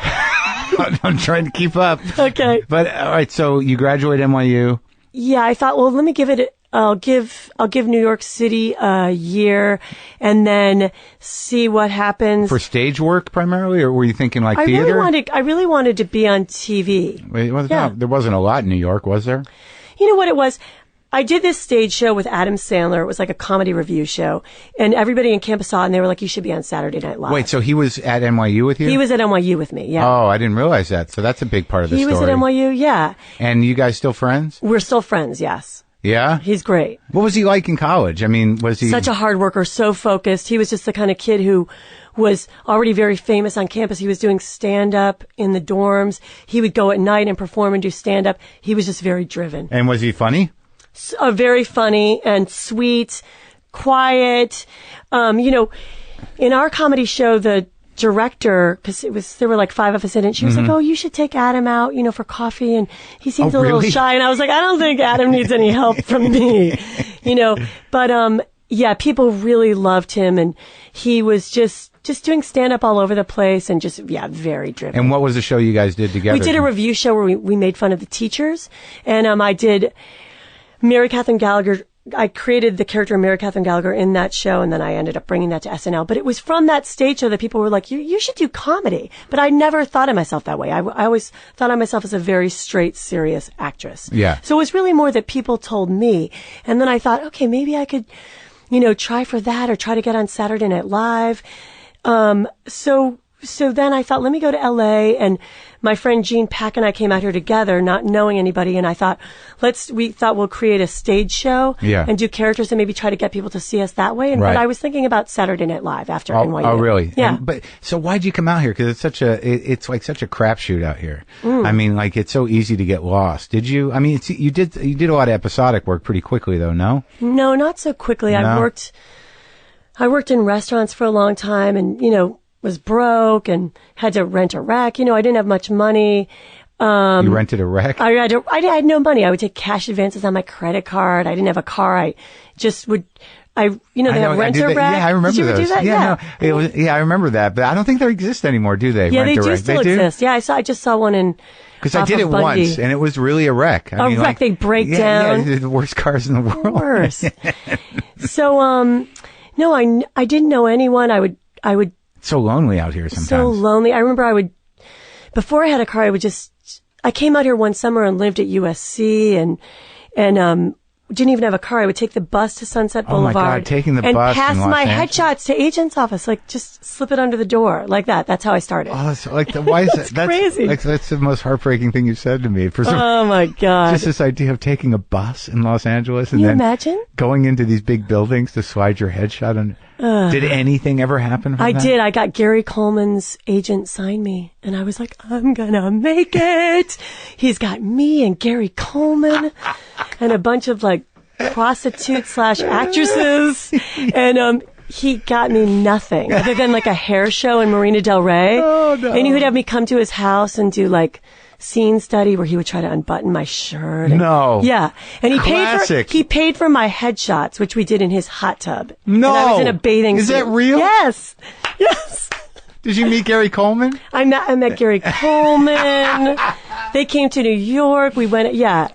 I'm trying to keep up. Okay. But all right. So you graduate NYU. Yeah. I thought, well, let me give it, I'll give New York City a year and then see what happens. For stage work primarily, or were you thinking like theater? I really wanted to be on TV. There wasn't a lot in New York, was there? You know what it was? I did this stage show with Adam Sandler. It was like a comedy review show. And everybody in campus saw it, and they were like, you should be on Saturday Night Live. Wait, so he was at NYU with you? He was at NYU with me, yeah. Oh, I didn't realize that. So that's a big part of the story. He was at NYU, yeah. And you guys still friends? We're still friends, yes. Yeah? He's great. What was he like in college? I mean, was he... Such a hard worker, so focused. He was just the kind of kid who was already very famous on campus. He was doing stand-up in the dorms. He would go at night and perform and do stand-up. He was just very driven. And was he funny? Very funny and sweet, quiet. You know, in our comedy show, the director, because there were like 5 of us in it, she was like, "Oh, you should take Adam out, you know, for coffee." And he seems a little shy. And I was like, I don't think Adam needs any help from me, you know. But yeah, people really loved him, and he was just doing stand-up all over the place, and just, yeah, very driven. And what was the show you guys did together? We did a review show where we made fun of the teachers, and I did Mary Catherine Gallagher. I created the character of Mary Catherine Gallagher in that show, and then I ended up bringing that to SNL. But it was from that stage show that people were like, you should do comedy. But I never thought of myself that way. I always thought of myself as a very straight, serious actress. Yeah. So it was really more that people told me. And then I thought, okay, maybe I could, try for that or try to get on Saturday Night Live. So then I thought, let me go to LA, and my friend Jean Pack and I came out here together, not knowing anybody, and I thought, we thought we'll create a stage show and do characters and maybe try to get people to see us that way. But I was thinking about Saturday Night Live after NYU. Oh, really? Yeah. So why'd you come out here? Because it's like such a crapshoot out here. I mean, like, it's so easy to get lost. Did you? I mean, you did a lot of episodic work pretty quickly, though. No. No, not so quickly. No? I worked in restaurants for a long time, and was broke and had to rent a rack. I didn't have much money. You rented a wreck? I had no money. I would take cash advances on my credit card. I didn't have a car. I just would. They have renter rack. Yeah, I remember Did you ever those. do that? Yeah, I remember that, but I don't think they exist anymore, do they? Yeah, they do Rent-A-Wreck. still exist. Yeah, I just saw one in. Because I did it once, and it was really a wreck. I mean, wreck. They break down. Yeah, the worst cars in the world. Worse. So, no, I didn't know anyone. I would. It's so lonely out here sometimes. So lonely. I remember before I had a car, I came out here one summer and lived at USC and didn't even have a car. I would take the bus to Sunset Boulevard. Oh my God, taking the and bus pass in Los my Angeles. headshots to agent's office, like just slip it under the door, like that. That's how I started. Oh, why is that? That's crazy. That's the most heartbreaking thing you've said to me. Oh my God. Just this idea of taking a bus in Los Angeles and Can you then imagine? going into these big buildings to slide your headshot on. Did anything ever happen from I that? did. I got Gary Coleman's agent sign me, and I was like, I'm gonna make it. He's got me and Gary Coleman and a bunch of like prostitutes / actresses, and he got me nothing other than like a hair show in Marina Del Rey. Oh, no. And he would have me come to his house and do like scene study where he would try to unbutton my shirt. No. Yeah. And Classic. he paid for my headshots, which we did in his hot tub. No. And I was in a bathing suit. Is that real? Yes. Yes. Did you meet Gary Coleman? I met Gary Coleman. They came to New York. We went, yeah.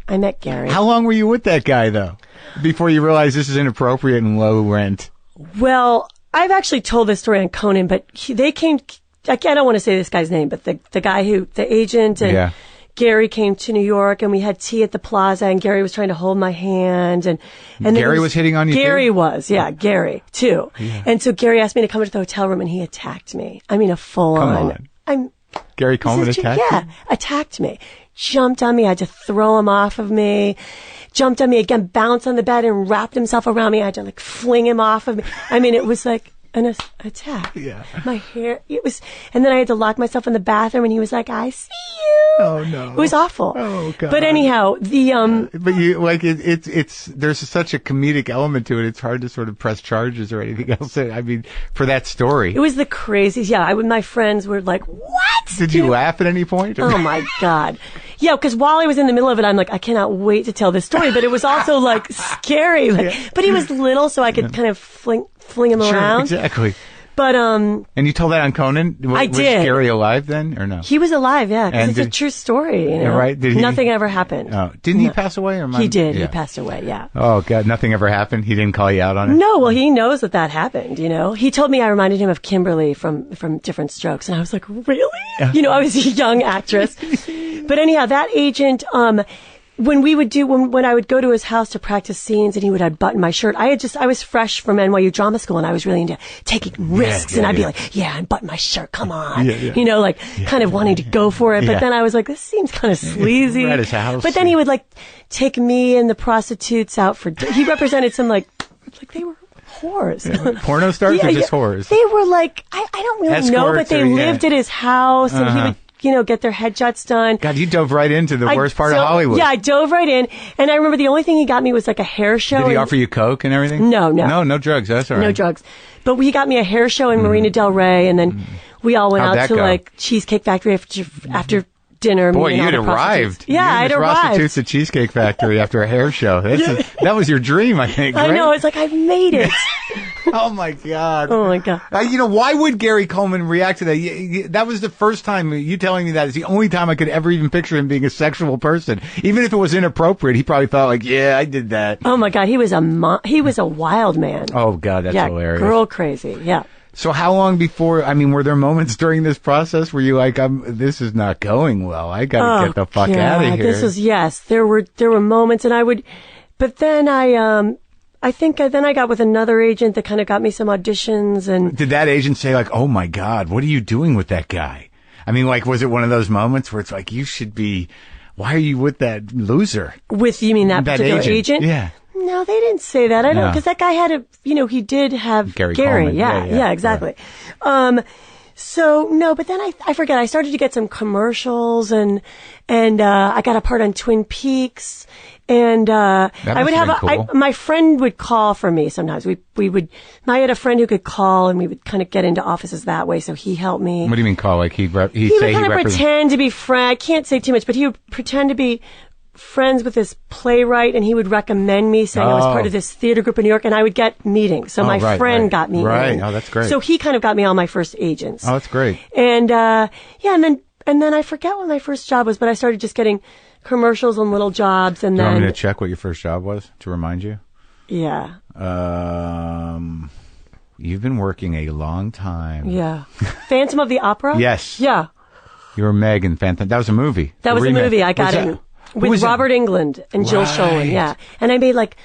I met Gary. How long were you with that guy, though, before you realized this is inappropriate and low rent? Well, I've actually told this story on Conan, but they came, I don't want to say this guy's name, but the guy the agent and Gary came to New York, and we had tea at the plaza, and Gary was trying to hold my hand. And Gary was hitting on you, Gary too? was, yeah, Gary, too. Yeah. And so Gary asked me to come into the hotel room, and he attacked me. I mean, a full-on. Gary Coleman attacked you? Yeah, attacked me. Jumped on me. I had to throw him off of me. Jumped on me again, bounced on the bed, and wrapped himself around me. I had to like fling him off of me. I mean, it was like an attack. Yeah. My hair, and then I had to lock myself in the bathroom, and he was like, I see you. Oh, no. It was awful. Oh, God. But anyhow, But you, like, it's, there's such a comedic element to it, it's hard to sort of press charges or anything else. I mean, for that story. It was the craziest. Yeah, my friends were like, what? Did you laugh at any point? Oh, my God. Yeah, because while I was in the middle of it, I'm like, I cannot wait to tell this story. But it was also, like, scary. But he was little, so I could kind of fling him around. Exactly. But, And you told that on Conan? I did. Was Gary alive then, or no? He was alive, yeah, because it's a true story, you know. Right? Nothing ever happened. Oh, didn't he pass away? Or he did. Yeah. He passed away, yeah. Oh, God, nothing ever happened? He didn't call you out on it? No, well, he knows that happened, you know. He told me I reminded him of Kimberly from Different Strokes, and I was like, really? You know, I was a young actress. But anyhow, that agent, when I would go to his house to practice scenes and he would unbutton my shirt, I was fresh from NYU drama school, and I was really into taking risks, and I'd be like, unbutton my shirt, come on. You know, like kind of wanting to go for it. But then I was like, this seems kind of sleazy. We're at his house. But then he would like take me and the prostitutes out he represented some like they were whores. Porno stars or just whores? They were like, I don't really Escorts know, but they lived at his house, and he would, get their headshots done. God, you dove right into the worst part of Hollywood. Yeah, I dove right in. And I remember the only thing he got me was like a hair show. Did he offer you coke and everything? No. No drugs. That's all right. No drugs. But he got me a hair show in Marina Del Rey, and then we all went How'd out that to go? like Cheesecake Factory after dinner. Boy, me and all you'd the prostitutes. arrived. Yeah, you I'd the arrived. prostitutes at Cheesecake Factory after a hair show. That was your dream, I think. I right? know. It's like, I've made it. Oh my God. Oh my God. Why would Gary Coleman react to that? That was the first time you telling me that is the only time I could ever even picture him being a sexual person. Even if it was inappropriate, he probably thought like, yeah, I did that. Oh my God. He was a wild man. Oh God, that's hilarious. Girl crazy. Yeah. So how long before, were there moments during this process where you like, this is not going well. I got to get the fuck out of here. There were moments but then I think then I got with another agent that kind of got me some auditions. And did that agent say like, oh my God, what are you doing with that guy? Was it one of those moments where it's like, why are you with that loser? You mean that particular agent? Yeah. No, they didn't say that. I don't, because that guy had he did have Gary Coleman. Yeah, exactly. Right. So no, but then I forget. I started to get some commercials and I got a part on Twin Peaks, and I would have cool. my friend would call for me sometimes. I had a friend who could call, and we would kind of get into offices that way. So he helped me. What do you mean call? Like he would kind of pretend to be friend. I can't say too much, but he would pretend to be friends with this playwright, and he would recommend me, saying I was part of this theater group in New York, and I would get meetings. So my friend got me in. Oh, that's great. So he kind of got me all my first agents. Oh, that's great. And and then I forget what my first job was, but I started just getting commercials and little jobs, and Do you then want me to check what your first job was to remind you? Yeah. You've been working a long time. Yeah. Phantom of the Opera? Yes. Yeah. You were Meg in Phantom. That was a movie. That was a movie. I got it. With Robert Englund and Jill Schoen, yeah. And I made like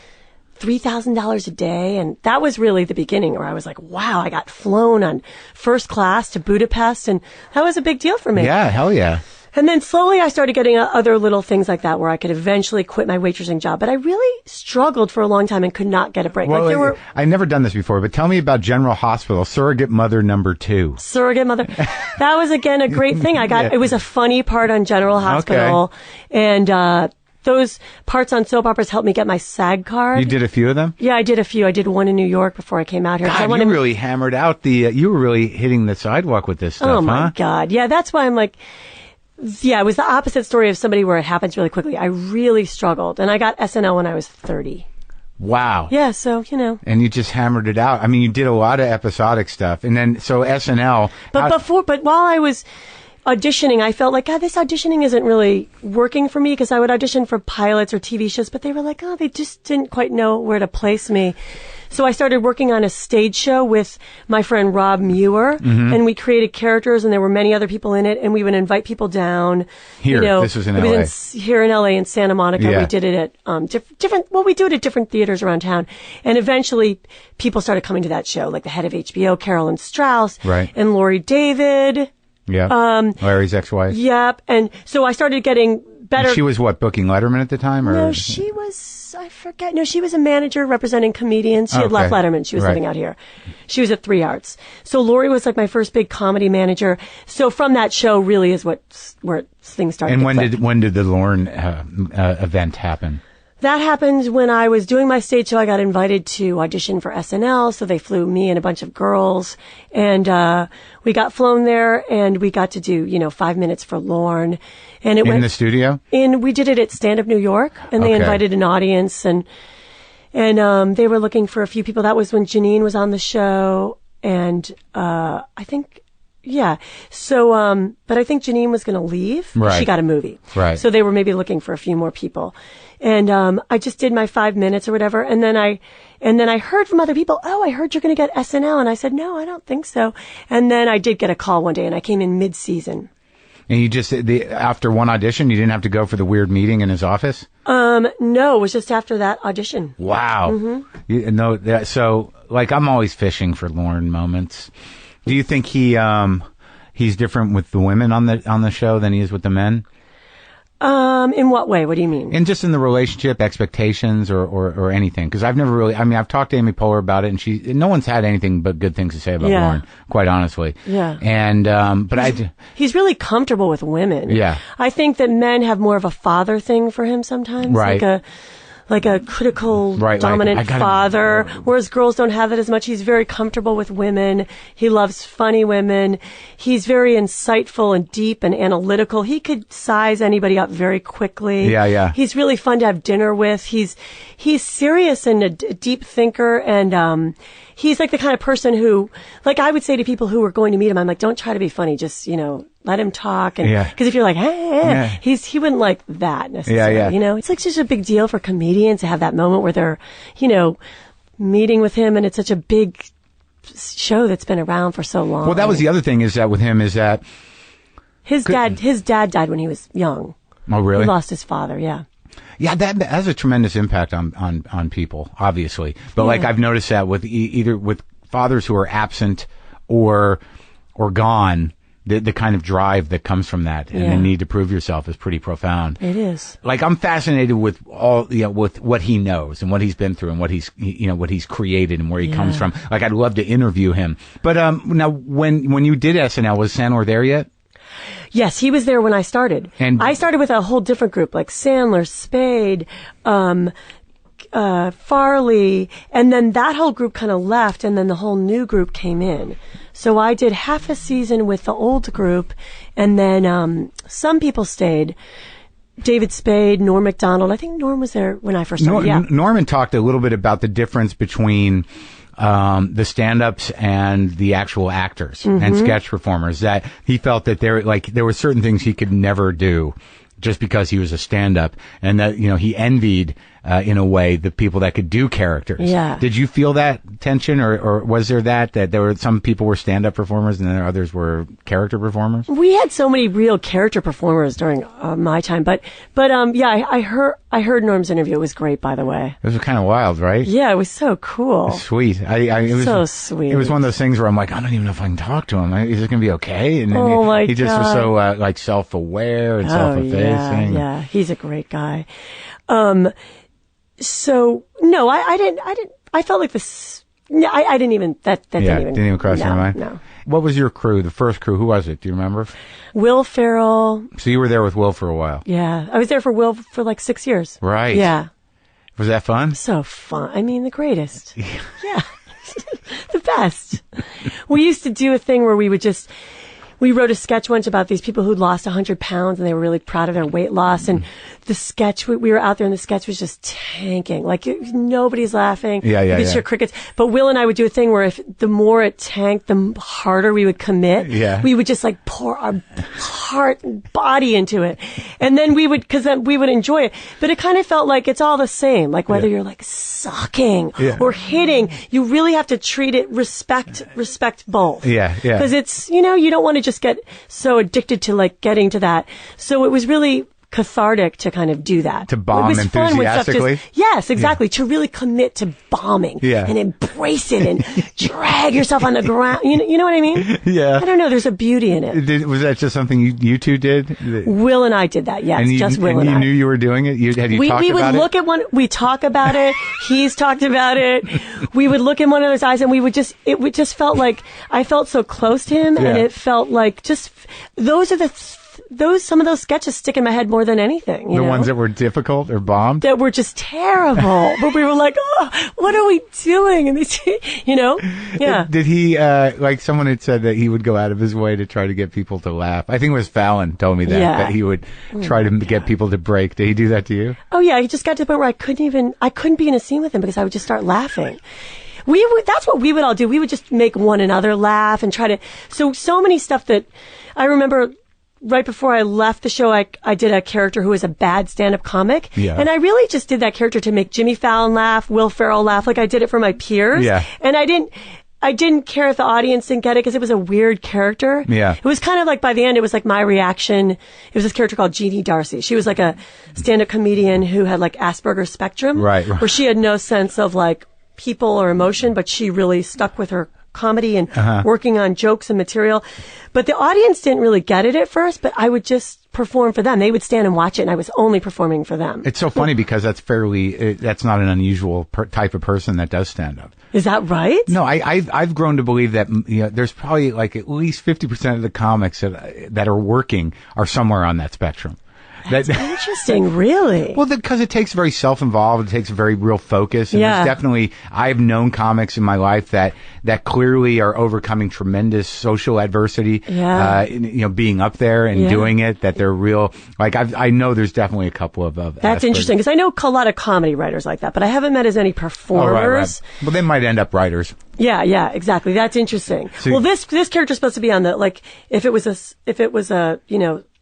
$3,000 a day, and that was really the beginning where I was like, wow, I got flown on first class to Budapest, and that was a big deal for me. Yeah, hell yeah. And then slowly I started getting other little things like that where I could eventually quit my waitressing job. But I really struggled for a long time and could not get a break. Well, I've never done this before, but tell me about General Hospital, Surrogate Mother number 2. Surrogate Mother. That was, again, a great thing. It was a funny part on General Hospital. Okay. And those parts on soap operas helped me get my SAG card. You did a few of them? Yeah, I did a few. I did one in New York before I came out here. God, you really hammered out you were really hitting the sidewalk with this stuff, Oh, my God. Yeah, that's why I'm like... Yeah, it was the opposite story of somebody where it happens really quickly. I really struggled, and I got SNL when I was 30. Wow. Yeah, so, And you just hammered it out. You did a lot of episodic stuff, and then, so SNL... But while I was auditioning, I felt like, God, this auditioning isn't really working for me, because I would audition for pilots or TV shows, but they were like, they just didn't quite know where to place me. So I started working on a stage show with my friend Rob Muir, and we created characters, and there were many other people in it, and we would invite people down. Here, this was in LA. Here in LA, in Santa Monica. Yeah. We did it at we do it at different theaters around town. And eventually people started coming to that show, like the head of HBO, Carolyn Strauss, right, and Lori David. Yeah. Larry's ex-wife. Yep. And so I started getting better. And she was what, booking Letterman at the time? Or? No, she was, I forget. No, she was a manager representing comedians. She had left Letterman. She was living out here. She was at 3 Arts. So Lori was like my first big comedy manager. So from that show really is where things started. And when did the Lorne event happen? That happened when I was doing my stage show. I got invited to audition for SNL, so they flew me and a bunch of girls, and we got flown there, and we got to do 5 minutes for Lorne, and in the studio. We did it at Stand Up New York, and they invited an audience, and they were looking for a few people. That was when Janine was on the show, and I think. Yeah. So, but I think Janine was going to leave. Right. She got a movie. Right. So they were maybe looking for a few more people. And, I just did my 5 minutes or whatever. And then I heard from other people, I heard you're going to get SNL. And I said, no, I don't think so. And then I did get a call one day, and I came in mid-season. And you just, after one audition, you didn't have to go for the weird meeting in his office? No, it was just after that audition. Wow. Mm-hmm. So, like, I'm always fishing for Lorne moments. Do you think he's different with the women on the show than he is with the men? In what way? What do you mean? And just in the relationship, expectations, or anything. Because I've never really, I've talked to Amy Poehler about it, and no one's had anything but good things to say about Lorne, quite honestly. Yeah. And, he's really comfortable with women. Yeah. I think that men have more of a father thing for him sometimes. Right. like a critical, Right, like, dominant I gotta- father, whereas girls don't have that as much. He's very comfortable with women. He loves funny women. He's very insightful and deep and analytical. He could size anybody up very quickly. Yeah. He's really fun to have dinner with. He's serious and a deep thinker, and he's like the kind of person who, like, I would say to people who were going to meet him, I'm like, don't try to be funny, just, let him talk. And because if you're like, hey, he wouldn't like that necessarily. Yeah. It's like such a big deal for comedians to have that moment where they're, meeting with him, and it's such a big show that's been around for so long. Well, that was the other thing is that with him is that his dad died when he was young. Oh, really? He lost his father. Yeah. Yeah, that has a tremendous impact on people, obviously. But like I've noticed that with either with fathers who are absent or gone, the kind of drive that comes from that and the need to prove yourself is pretty profound. It is. Like I'm fascinated with with what he knows and what he's been through and what he's created and where he comes from. Like I'd love to interview him. But now when you did SNL, was Sandler there yet? Yes, he was there when I started. And I started with a whole different group, like Sandler, Spade, Farley, and then that whole group kind of left, and then the whole new group came in. So I did half a season with the old group, and then some people stayed. David Spade, Norm Macdonald. I think Norm was there when I first started. Norman talked a little bit about the difference between the stand-ups and the actual actors and sketch performers, that he felt that there were certain things he could never do just because he was a stand-up, and that, he envied, in a way, the people that could do characters. Yeah. Did you feel that tension, or was there that there were some people were stand-up performers and then others were character performers? We had so many real character performers during my time, but I heard Norm's interview. It was great, by the way. It was kind of wild, right? Yeah, it was so cool. Sweet. It was so sweet. It was one of those things where I'm like, I don't even know if I can talk to him. Is it going to be okay? And then he just was so self-aware and self-effacing. Yeah, he's a great guy. So no, I didn't. I felt like this. I didn't even. That didn't even cross your mind. No. What was your crew? The first crew? Who was it? Do you remember? Will Ferrell. So you were there with Will for a while. Yeah, I was there for Will for like 6 years. Right. Yeah. Was that fun? So fun. I mean, the greatest. Yeah. The best. We used to do a thing where we wrote a sketch once about these people who'd lost 100 pounds and they were really proud of their weight loss. And the sketch, we were out there and the sketch was just tanking. Like nobody's laughing. Yeah. You could hear crickets. But Will and I would do a thing where if the more it tanked, the harder we would commit. Yeah. We would just like pour our heart and body into it. And then because then we would enjoy it. But it kind of felt like it's all the same. Like whether you're like sucking or hitting, you really have to treat it, respect both. Yeah. Because it's, you don't want to just get so addicted to like getting to that. So it was really cathartic to kind of do that. To bomb enthusiastically? Yes, exactly. To really commit to bombing and embrace it and drag yourself on the ground. You know what I mean? Yeah. I don't know. There's a beauty in it. Was that just something you two did? Will and I did that. Yes, just Will and I. You knew you were doing it? Had you talked about it? We would look at one. We talk about it. He's talked about it. We would look in one another's eyes, and it would just felt like I felt so close to him, and it felt like just those are some of those sketches stick in my head more than anything. The ones that were difficult or bombed? That were just terrible. But we were like, oh, what are we doing? And these, yeah. Did he, like someone had said that he would go out of his way to try to get people to laugh. I think it was Fallon told me that he would try to get people to break. Did he do that to you? Oh yeah, he just got to the point where I couldn't be in a scene with him because I would just start laughing. That's what we would all do. We would just make one another laugh and try to, so many stuff that I remember. Right before I left the show, I did a character who was a bad stand-up comic. Yeah. And I really just did that character to make Jimmy Fallon laugh, Will Ferrell laugh, like I did it for my peers. Yeah. And I didn't care if the audience didn't get it because it was a weird character. Yeah. It was kind of like, by the end, it was like my reaction. It was this character called Jeannie Darcy. She was like a stand-up comedian who had like Asperger's spectrum. Right. Where she had no sense of like people or emotion, but she really stuck with her comedy and working on jokes and material. But the audience didn't really get it at first, but I would just perform for them. They would stand and watch it, and I was only performing for them. It's so funny because that's not an unusual type of person that does stand up. Is that right? No, I've grown to believe that there's probably like at least 50% of the comics that are working are somewhere on that spectrum. That's interesting, really. Well, because it takes very self-involved, it takes a very real focus. And there's definitely, I've known comics in my life that clearly are overcoming tremendous social adversity. Yeah. Being up there and doing it, that they're real. Like, I know there's definitely a couple of That's interesting, because I know a lot of comedy writers like that, but I haven't met as many performers. Oh, right. Well, they might end up writers. Yeah, exactly. That's interesting. So, well, this character's supposed to be on the, like, if it was a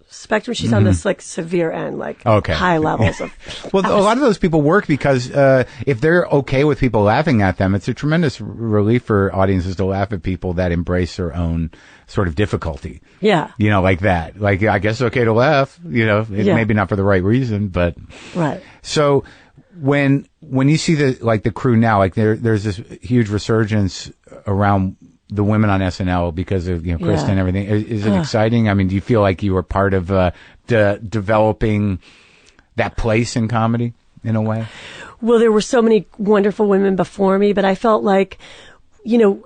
spectrum, she's on this like severe end, like high levels of. Well, a lot of those people work because if they're okay with people laughing at them, it's a tremendous relief for audiences to laugh at people that embrace their own sort of difficulty. Yeah. Like that. Like, I guess it's okay to laugh, maybe not for the right reason, but. Right. So when you see the crew now, like there's this huge resurgence around the women on SNL because of Kristen and everything. Is it exciting? I mean, do you feel like you were part of developing that place in comedy in a way? Well, there were so many wonderful women before me, but I felt like,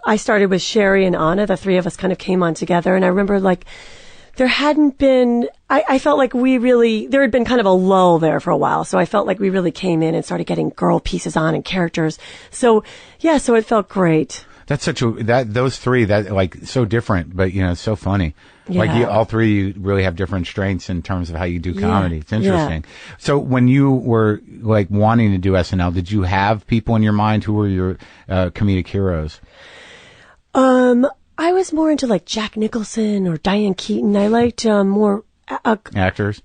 I started with Sherry and Anna. The three of us kind of came on together, and I remember like there hadn't been. I felt like there had been kind of a lull there for a while, so I felt like we really came in and started getting girl pieces on and characters. So it felt great. That's those three, that like so different, but so funny. Yeah. Like all three, you really have different strengths in terms of how you do comedy. It's interesting. Yeah. So when you were like wanting to do SNL, did you have people in your mind who were your comedic heroes? I was more into like Jack Nicholson or Diane Keaton. I liked more actors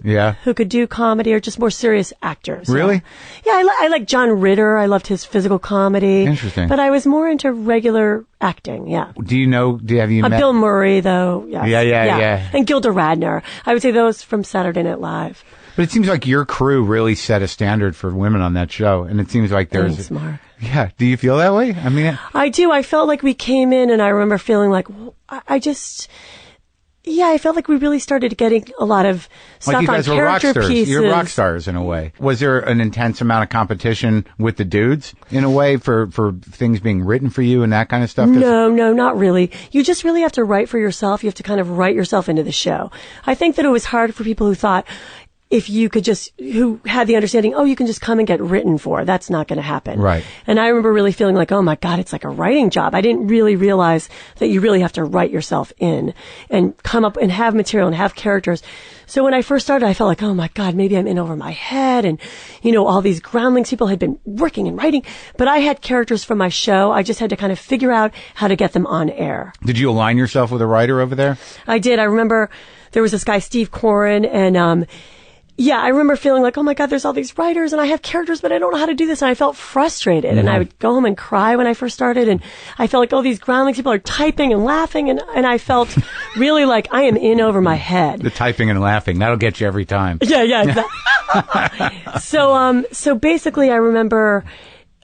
who could do comedy, or just more serious actors. Really? I like John Ritter. I loved his physical comedy. Interesting. But I was more into regular acting. Yeah. Have you met Bill Murray, though? Yes. Yeah. And Gilda Radner. I would say those from Saturday Night Live. But it seems like your crew really set a standard for women on that show, and it seems like Thanks, Mark. Yeah. Do you feel that way? I mean, I do. I felt like we came in, and I remember feeling like I felt like we really started getting a lot of stuff like you guys on were rock character stars. pieces. You're rock stars in a way. Was there an intense amount of competition with the dudes in a way for things being written for you and that kind of stuff? No, not really. You just really have to write for yourself. You have to kind of write yourself into the show. I think that it was hard for people who thought, if you could who had the understanding, you can just come and get written for. That's not going to happen. Right. And I remember really feeling like, oh my God, it's like a writing job. I didn't really realize that you really have to write yourself in and come up and have material and have characters. So when I first started, I felt like, oh my God, maybe I'm in over my head. And, all these groundlings people had been working and writing, but I had characters from my show. I just had to kind of figure out how to get them on air. Did you align yourself with a writer over there? I did. I remember there was this guy, Steve Corin, and, I remember feeling like, oh my God, there's all these writers and I have characters, but I don't know how to do this. And I felt frustrated. Mm-hmm. And I would go home and cry when I first started. And I felt like, these groundlings people are typing and laughing. And I felt really like I am in over my head. The typing and laughing, that'll get you every time. Yeah. Exactly. So basically I remember,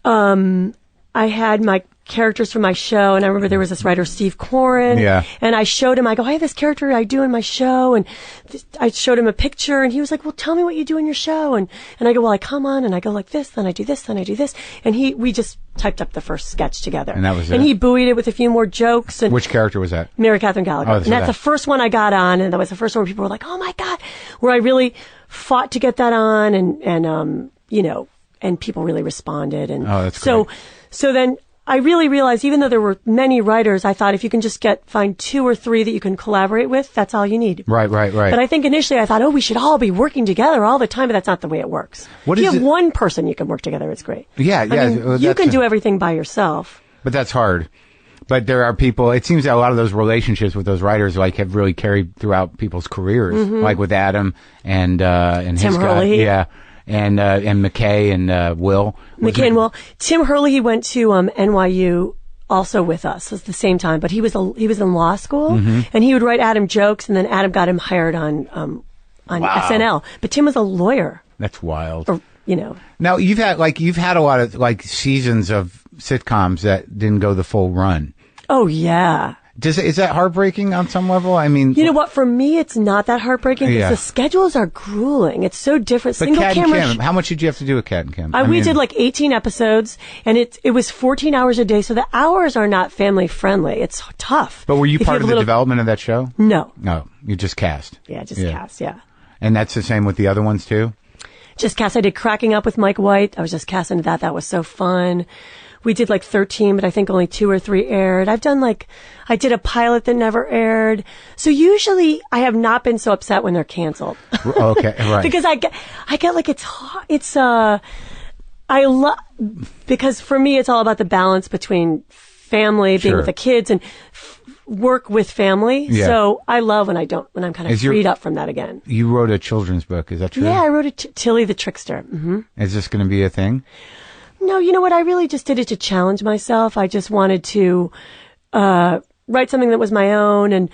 I had my characters from my show, and I remember there was this writer, Steve Corin, and I showed him, I go, I have this character I do in my show, and I showed him a picture, and he was like, well, tell me what you do in your show, and I go, well, I come on, and I go like this, then I do this, then I do this, and we just typed up the first sketch together. And that was and he buoyed it with a few more jokes. And which character was that? Mary Catherine Gallagher. And that's the first one I got on, and that was the first one where people were like, oh my God, where I really fought to get that on, and people really responded. And that's great. So then I really realized, even though there were many writers, I thought if you can just find 2 or 3 that you can collaborate with, that's all you need. Right. But I think initially I thought, we should all be working together all the time, but that's not the way it works. If you have one person you can work together, it's great. Yeah. I mean, you can do everything by yourself. But that's hard. But there are people, it seems that a lot of those relationships with those writers have really carried throughout people's careers, like with Adam and Tim Hurley. Yeah. And McKay and Will. McKay and Will. Tim Hurley, he went to NYU also with us at the same time, but he was in law school, and he would write Adam jokes, and then Adam got him hired on SNL. But Tim was a lawyer. That's wild. Now you've had a lot of seasons of sitcoms that didn't go the full run. Oh yeah. Is that heartbreaking on some level? I mean, you know what? For me, it's not that heartbreaking because the schedules are grueling. It's so different. But Cat and Kim, how much did you have to do with Cat and Kim? We did 18 episodes, and it was 14 hours a day, so the hours are not family friendly. It's tough. But were you part of the development of that show? No. No, you just cast. Yeah, cast. Yeah. And that's the same with the other ones too? Just cast. I did Cracking Up with Mike White. I was just cast into that. That was so fun. We did like 13, but I think only 2 or 3 aired. I did a pilot that never aired. So usually I have not been so upset when they're canceled. Okay, right. Because I get like because for me it's all about the balance between family, being Sure. with the kids, and work with family. Yeah. So I love when I'm kind of freed up from that again. You wrote a children's book, is that true? Yeah, I wrote Tilly the Trickster. Mm-hmm. Is this going to be a thing? No, you know what? I really just did it to challenge myself. I just wanted to write something that was my own, and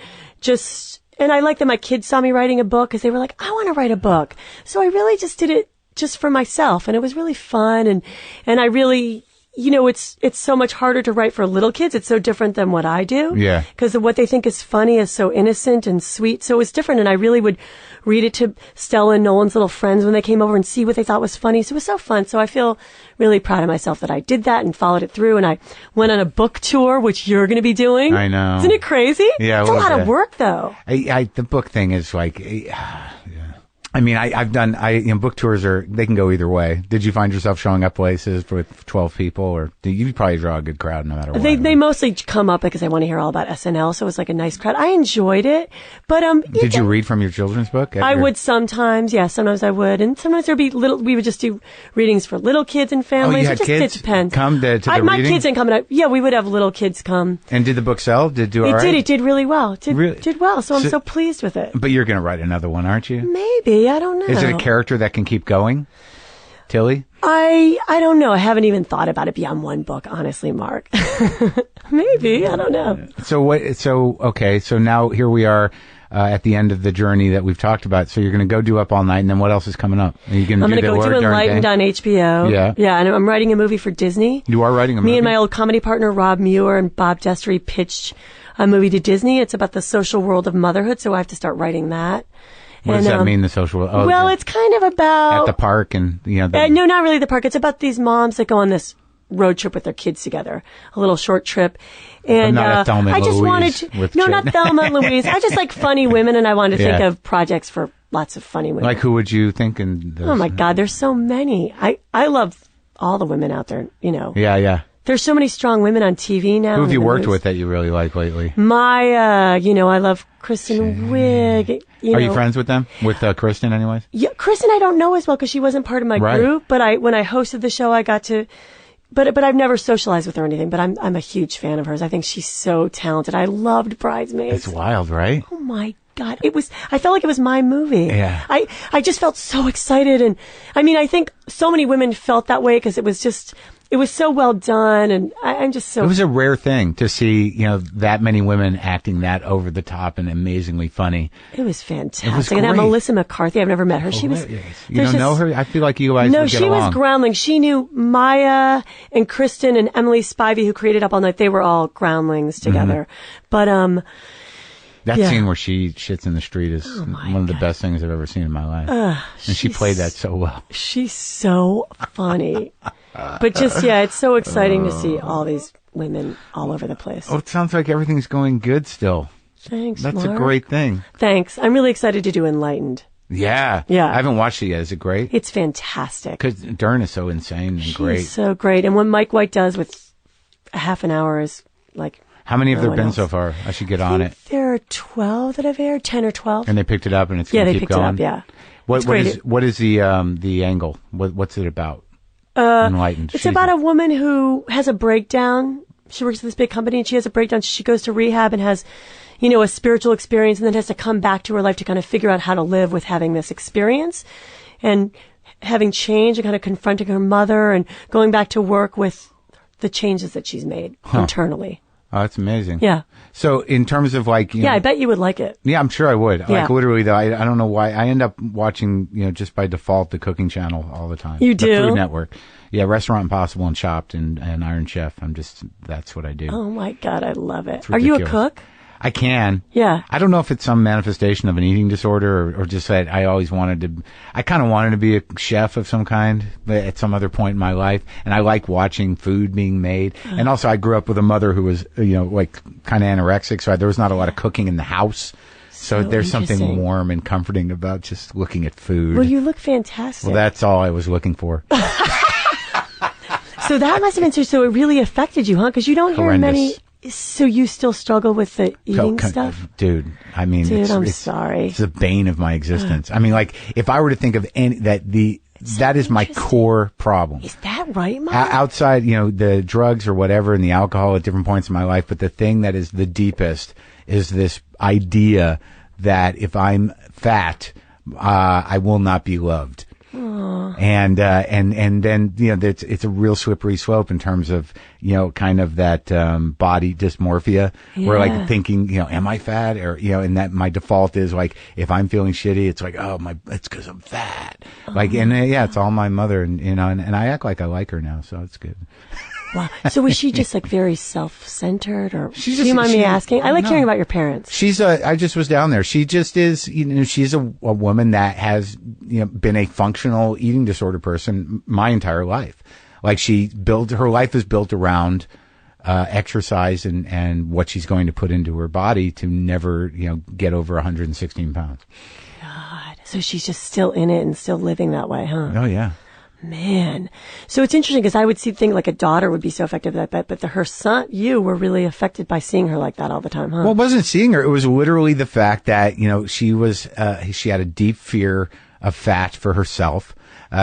I like that my kids saw me writing a book because they were like, I want to write a book. So I really just did it just for myself, and it was really fun, and I really, it's so much harder to write for little kids. It's so different than what I do. Yeah. Because what they think is funny is so innocent and sweet. So it was different, and I really would read it to Stella and Nolan's little friends when they came over and see what they thought was funny. So it was so fun. So I feel really proud of myself that I did that and followed it through. And I went on a book tour, which you're going to be doing. I know. Isn't it crazy? Yeah, it's a lot of work, though. The book thing is like, I mean, I've done, book tours they can go either way. Did you find yourself showing up places with 12 people, or you probably draw a good crowd no matter what? They mostly come up because they want to hear all about SNL, so it was like a nice crowd. I enjoyed it, but Did you read from your children's book? I would sometimes, yeah, sometimes I would, and sometimes there'd be we would just do readings for little kids and families. Oh, you had It depends. come to the my reading? kids didn't come, yeah, we would have little kids come. And did the book sell? Did it do all right? It did really well. Really? Did well, so I'm so pleased with it. But you're going to write another one, aren't you? Maybe, I don't know. Is it a character that can keep going? Tilly? I don't know. I haven't even thought about it beyond one book, honestly, Mark. Maybe, I don't know. So now here we are at the end of the journey that we've talked about. So you're going to go do Up All Night, and then what else is coming up? Are you going to I'm going to go do Enlightened on HBO. Yeah. Yeah, and I'm writing a movie for Disney. You are writing a movie? Me and my old comedy partner, Rob Muir, and Bob Destry pitched a movie to Disney. It's about the social world of motherhood, so I have to start writing that. What does that mean, the social world? Oh, well, it's kind of about... At the park and, no, not really the park. It's about these moms that go on this road trip with their kids together, a little short trip. And not a Thelma and I just Louise wanted to... with No, children. not Thelma and Louise. I just like funny women, and I wanted to think of projects for lots of funny women. Like who would you think in those? Oh, my God, there's so many. I love all the women out there, Yeah. There's so many strong women on TV now. Who have you worked with that you really like lately? I love Kristen Wiig. Are you friends with them? With Kristen, anyways? Yeah, Kristen I don't know as well because she wasn't part of my group. But when I hosted the show, I got to. But I've never socialized with her or anything. But I'm a huge fan of hers. I think she's so talented. I loved Bridesmaids. It's wild, right? Oh my God, I felt like it was my movie. Yeah. I just felt so excited, and I mean, I think so many women felt that way because it was so well done, and I'm just so... It was a rare thing to see, that many women acting that over the top and amazingly funny. It was fantastic. It was and great. Melissa McCarthy, I've never met her. She was... You don't know her? I feel like you guys would get she along. was groundlings. She knew Maya and Kristen and Emily Spivey, who created Up All Night. They were all groundlings together. But, that scene where she shits in the street is one of the best things I've ever seen in my life. And she played that so well. She's so funny. But just, it's so exciting to see all these women all over the place. Oh, it sounds like everything's going good still. Thanks, That's Mark. a great thing. Thanks. I'm really excited to do Enlightened. Yeah. Yeah. I haven't watched it yet. Is it great? It's fantastic. Because Dern is so insane and great. She's so great. And what Mike White does with a half an hour is like... How many have there been else. so far? I should get on it. There are 12 that have aired, 10 or 12. And they picked it up and it's going to keep going? Yeah, they picked it up, yeah. What is the angle? What's it about? Enlightened. It's about a woman who has a breakdown. She works at this big company and she has a breakdown. She goes to rehab and has, a spiritual experience and then has to come back to her life to kind of figure out how to live with having this experience and having change and kind of confronting her mother and going back to work with the changes that she's made internally. Oh, that's amazing. Yeah. So in terms of like, I bet you would like it. Yeah, I'm sure I would. Yeah. Like literally though, I don't know why. I end up watching, just by default, the cooking channel all the time. You do? The Food Network. Yeah, Restaurant Impossible and Chopped and Iron Chef. That's what I do. Oh my God, I love it. It's Are you a ridiculous. cook? I can. Yeah. I don't know if it's some manifestation of an eating disorder or just that I kind of wanted to be a chef of some kind at some other point in my life. And I like watching food being made. And also I grew up with a mother who was, like kind of anorexic. So there was not a lot of cooking in the house. So there's something interesting. warm and comforting about just looking at food. Well, you look fantastic. Well, that's all I was looking for. So that must have been so it really affected you, huh? Because you don't hear Horrendous. many. So you still struggle with the eating stuff? Dude, I mean, Dude, I'm it's sorry. It's the bane of my existence. I mean, like, if I were to think of any, that is my interesting? core problem. Is that right, Mom? Outside, the drugs or whatever and the alcohol at different points in my life, but the thing that is the deepest is this idea that if I'm fat, I will not be loved. And then, it's a real slippery slope in terms of, kind of that, body dysmorphia. Where like thinking, am I fat? Or, and that my default is like, if I'm feeling shitty, it's like, it's cause I'm fat. It's all my mother and I act like I like her now. So it's good. Wow. So was she just like very self-centered, or do She's you mind me asking? I like no. hearing about your parents. I just was down there. She just is, she's a woman that has, been a functional eating disorder person my entire life. Like her life is built around, exercise and what she's going to put into her body to never, get over 116 pounds. God. So she's just still in it and still living that way, huh? Oh, yeah. Man. So it's interesting because I would think like a daughter would be so affected by that, but her son, you were really affected by seeing her like that all the time, huh? Well, it wasn't seeing her. It was literally the fact that, she had a deep fear of fat for herself.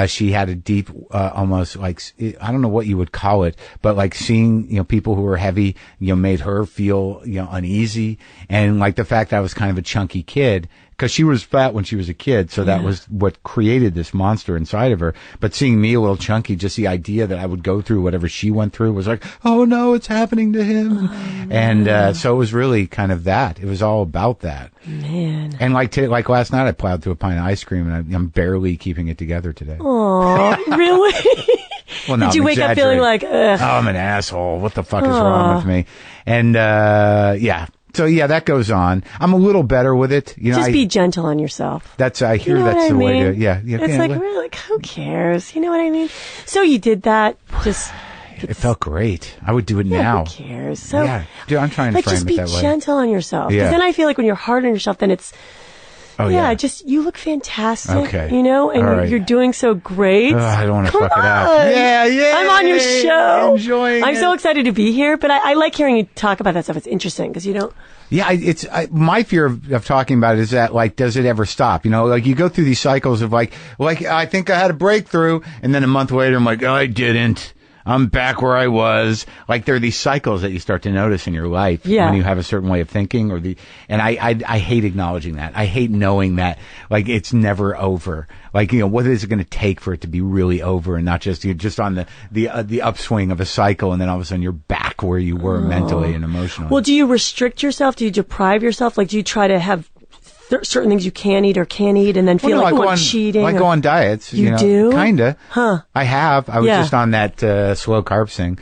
She had a deep, almost like, I don't know what you would call it, but like seeing, people who were heavy, made her feel, uneasy. And like the fact that I was kind of a chunky kid, because she was fat when she was a kid. So that was what created this monster inside of her. But seeing me a little chunky, just the idea that I would go through whatever she went through was like, oh no, it's happening to him. So it was really kind of that. It was all about that. Man. And like last night, I plowed through a pint of ice cream and I'm barely keeping it together today. Oh, really? Well, no, Did you I'm wake up feeling like, ugh? oh, I'm an asshole. What the fuck is wrong with me? And, So that goes on. I'm a little better with it. Just be gentle on yourself. I hear that's the way to, It's like, really, like, who cares? You know what I mean? So you did that, just. It felt great. I would do it now. Who cares? So, dude, I'm trying to frame just it be that way. gentle on yourself. Yeah. Because then I feel like when you're hard on yourself, then it's, just, you look fantastic, Okay. and All right. you're doing so great. I don't want to Come fuck it up. on. Yeah. I'm on your show. Enjoying I'm it. so excited to be here, but I like hearing you talk about that stuff. It's interesting because you don't. Yeah, my fear of talking about it is that, like, does it ever stop? Like you go through these cycles of like, I think I had a breakthrough, and then a month later I'm like, oh, I didn't. I'm back where I was. Like, there are these cycles that you start to notice in your life when you have a certain way of thinking and I hate acknowledging that. I hate knowing that, like, it's never over. Like, what is it going to take for it to be really over and not just, you're just on the upswing of a cycle and then all of a sudden you're back where you were mentally and emotionally. Well, do you restrict yourself? Do you deprive yourself? Like, do you try to have certain things you can eat or can't eat and then feel like, I'm cheating? I go on diets. You do? Kinda. Huh. I have. I was just on that slow carbs thing,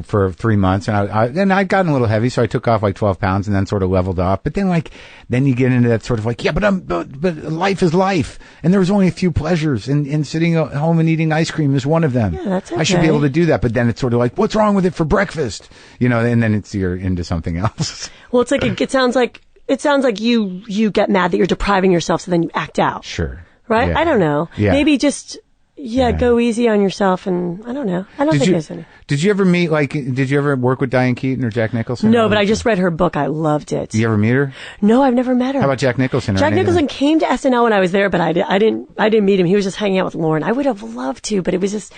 for 3 months. And I'd gotten a little heavy, so I took off like 12 pounds and then sort of leveled off. But then you get into that sort of like, but life is life. And there was only a few pleasures. And sitting at home and eating ice cream is one of them. Yeah, that's okay. I should be able to do that. But then it's sort of like, what's wrong with it for breakfast? And then you're into something else. Well, it's like, it sounds like you get mad that you're depriving yourself, so then you act out. Sure. Right? Yeah. I don't know. Yeah. Maybe just, go easy on yourself, and I don't know. I don't think there's any. Did you ever did you ever work with Diane Keaton or Jack Nicholson? No, but I just read her book. I loved it. Did you ever meet her? No, I've never met her. How about Jack Nicholson? Jack Nicholson came to SNL when I was there, but I didn't meet him. He was just hanging out with Lauren. I would have loved to, but it was just,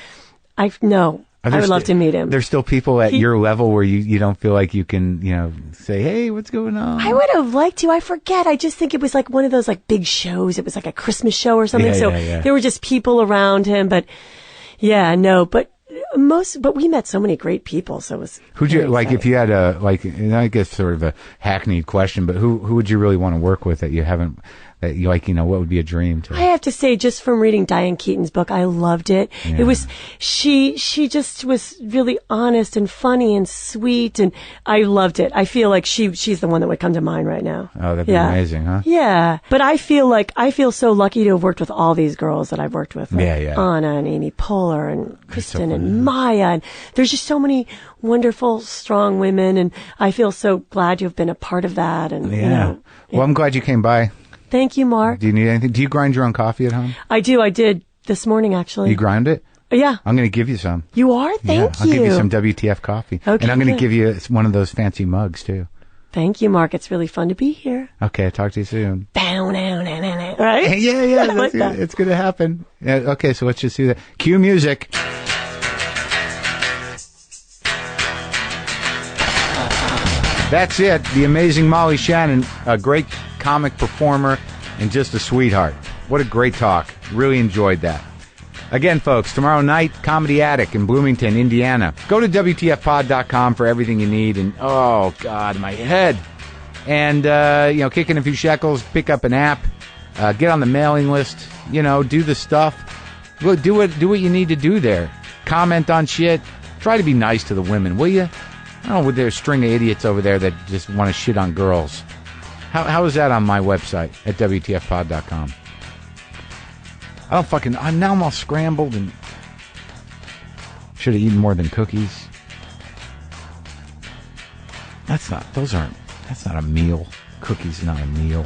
I would love to meet him. There's still people at your level where you don't feel like you can, say, hey, what's going on? I would have liked to. I forget. I just think it was like one of those like big shows. It was like a Christmas show or something. There were just people around him, but but we met so many great people. So it was. Who'd you, like, if you had I guess sort of a hackneyed question, but who would you really want to work with that you haven't, that you like, what would be a dream to? I have to say, just from reading Diane Keaton's book, I loved it. Yeah. It was, she just was really honest and funny and sweet, and I loved it. I feel like she's the one that would come to mind right now. Oh, that'd be amazing, huh? Yeah. But I feel so lucky to have worked with all these girls that I've worked with. Like Yeah. Anna and Amy Poehler and Kristen so and Maya. And there's just so many wonderful, strong women, and I feel so glad to have been a part of that. And, Well, I'm glad you came by. Thank you, Mark. Do you need anything? Do you grind your own coffee at home? I do. I did this morning, actually. You grind it? Yeah. I'm going to give you some. You are? Thank I'll you. give you some WTF coffee. Okay, and I'm going to good. give you one of those fancy mugs, too. Thank you, Mark. It's really fun to be here. Okay, I'll talk to you soon. Right? Yeah, I like that. it's going to happen. Yeah, okay, so let's just do that. Cue music. That's it. The amazing Molly Shannon, a great comic performer and just a sweetheart. What a great talk. Really enjoyed that. Again, folks, tomorrow night, Comedy Attic in Bloomington, Indiana. Go to WTFpod.com for everything you need. And, oh, God, my head. And, kick in a few shekels, pick up an app, get on the mailing list, do the stuff. Well, do what you need to do there. Comment on shit. Try to be nice to the women, will you? I don't know, with their string of idiots over there that just want to shit on girls. How is that on my website at WTFpod.com? I'm all scrambled and should have eaten more than cookies. That's not a meal. Cookies not a meal.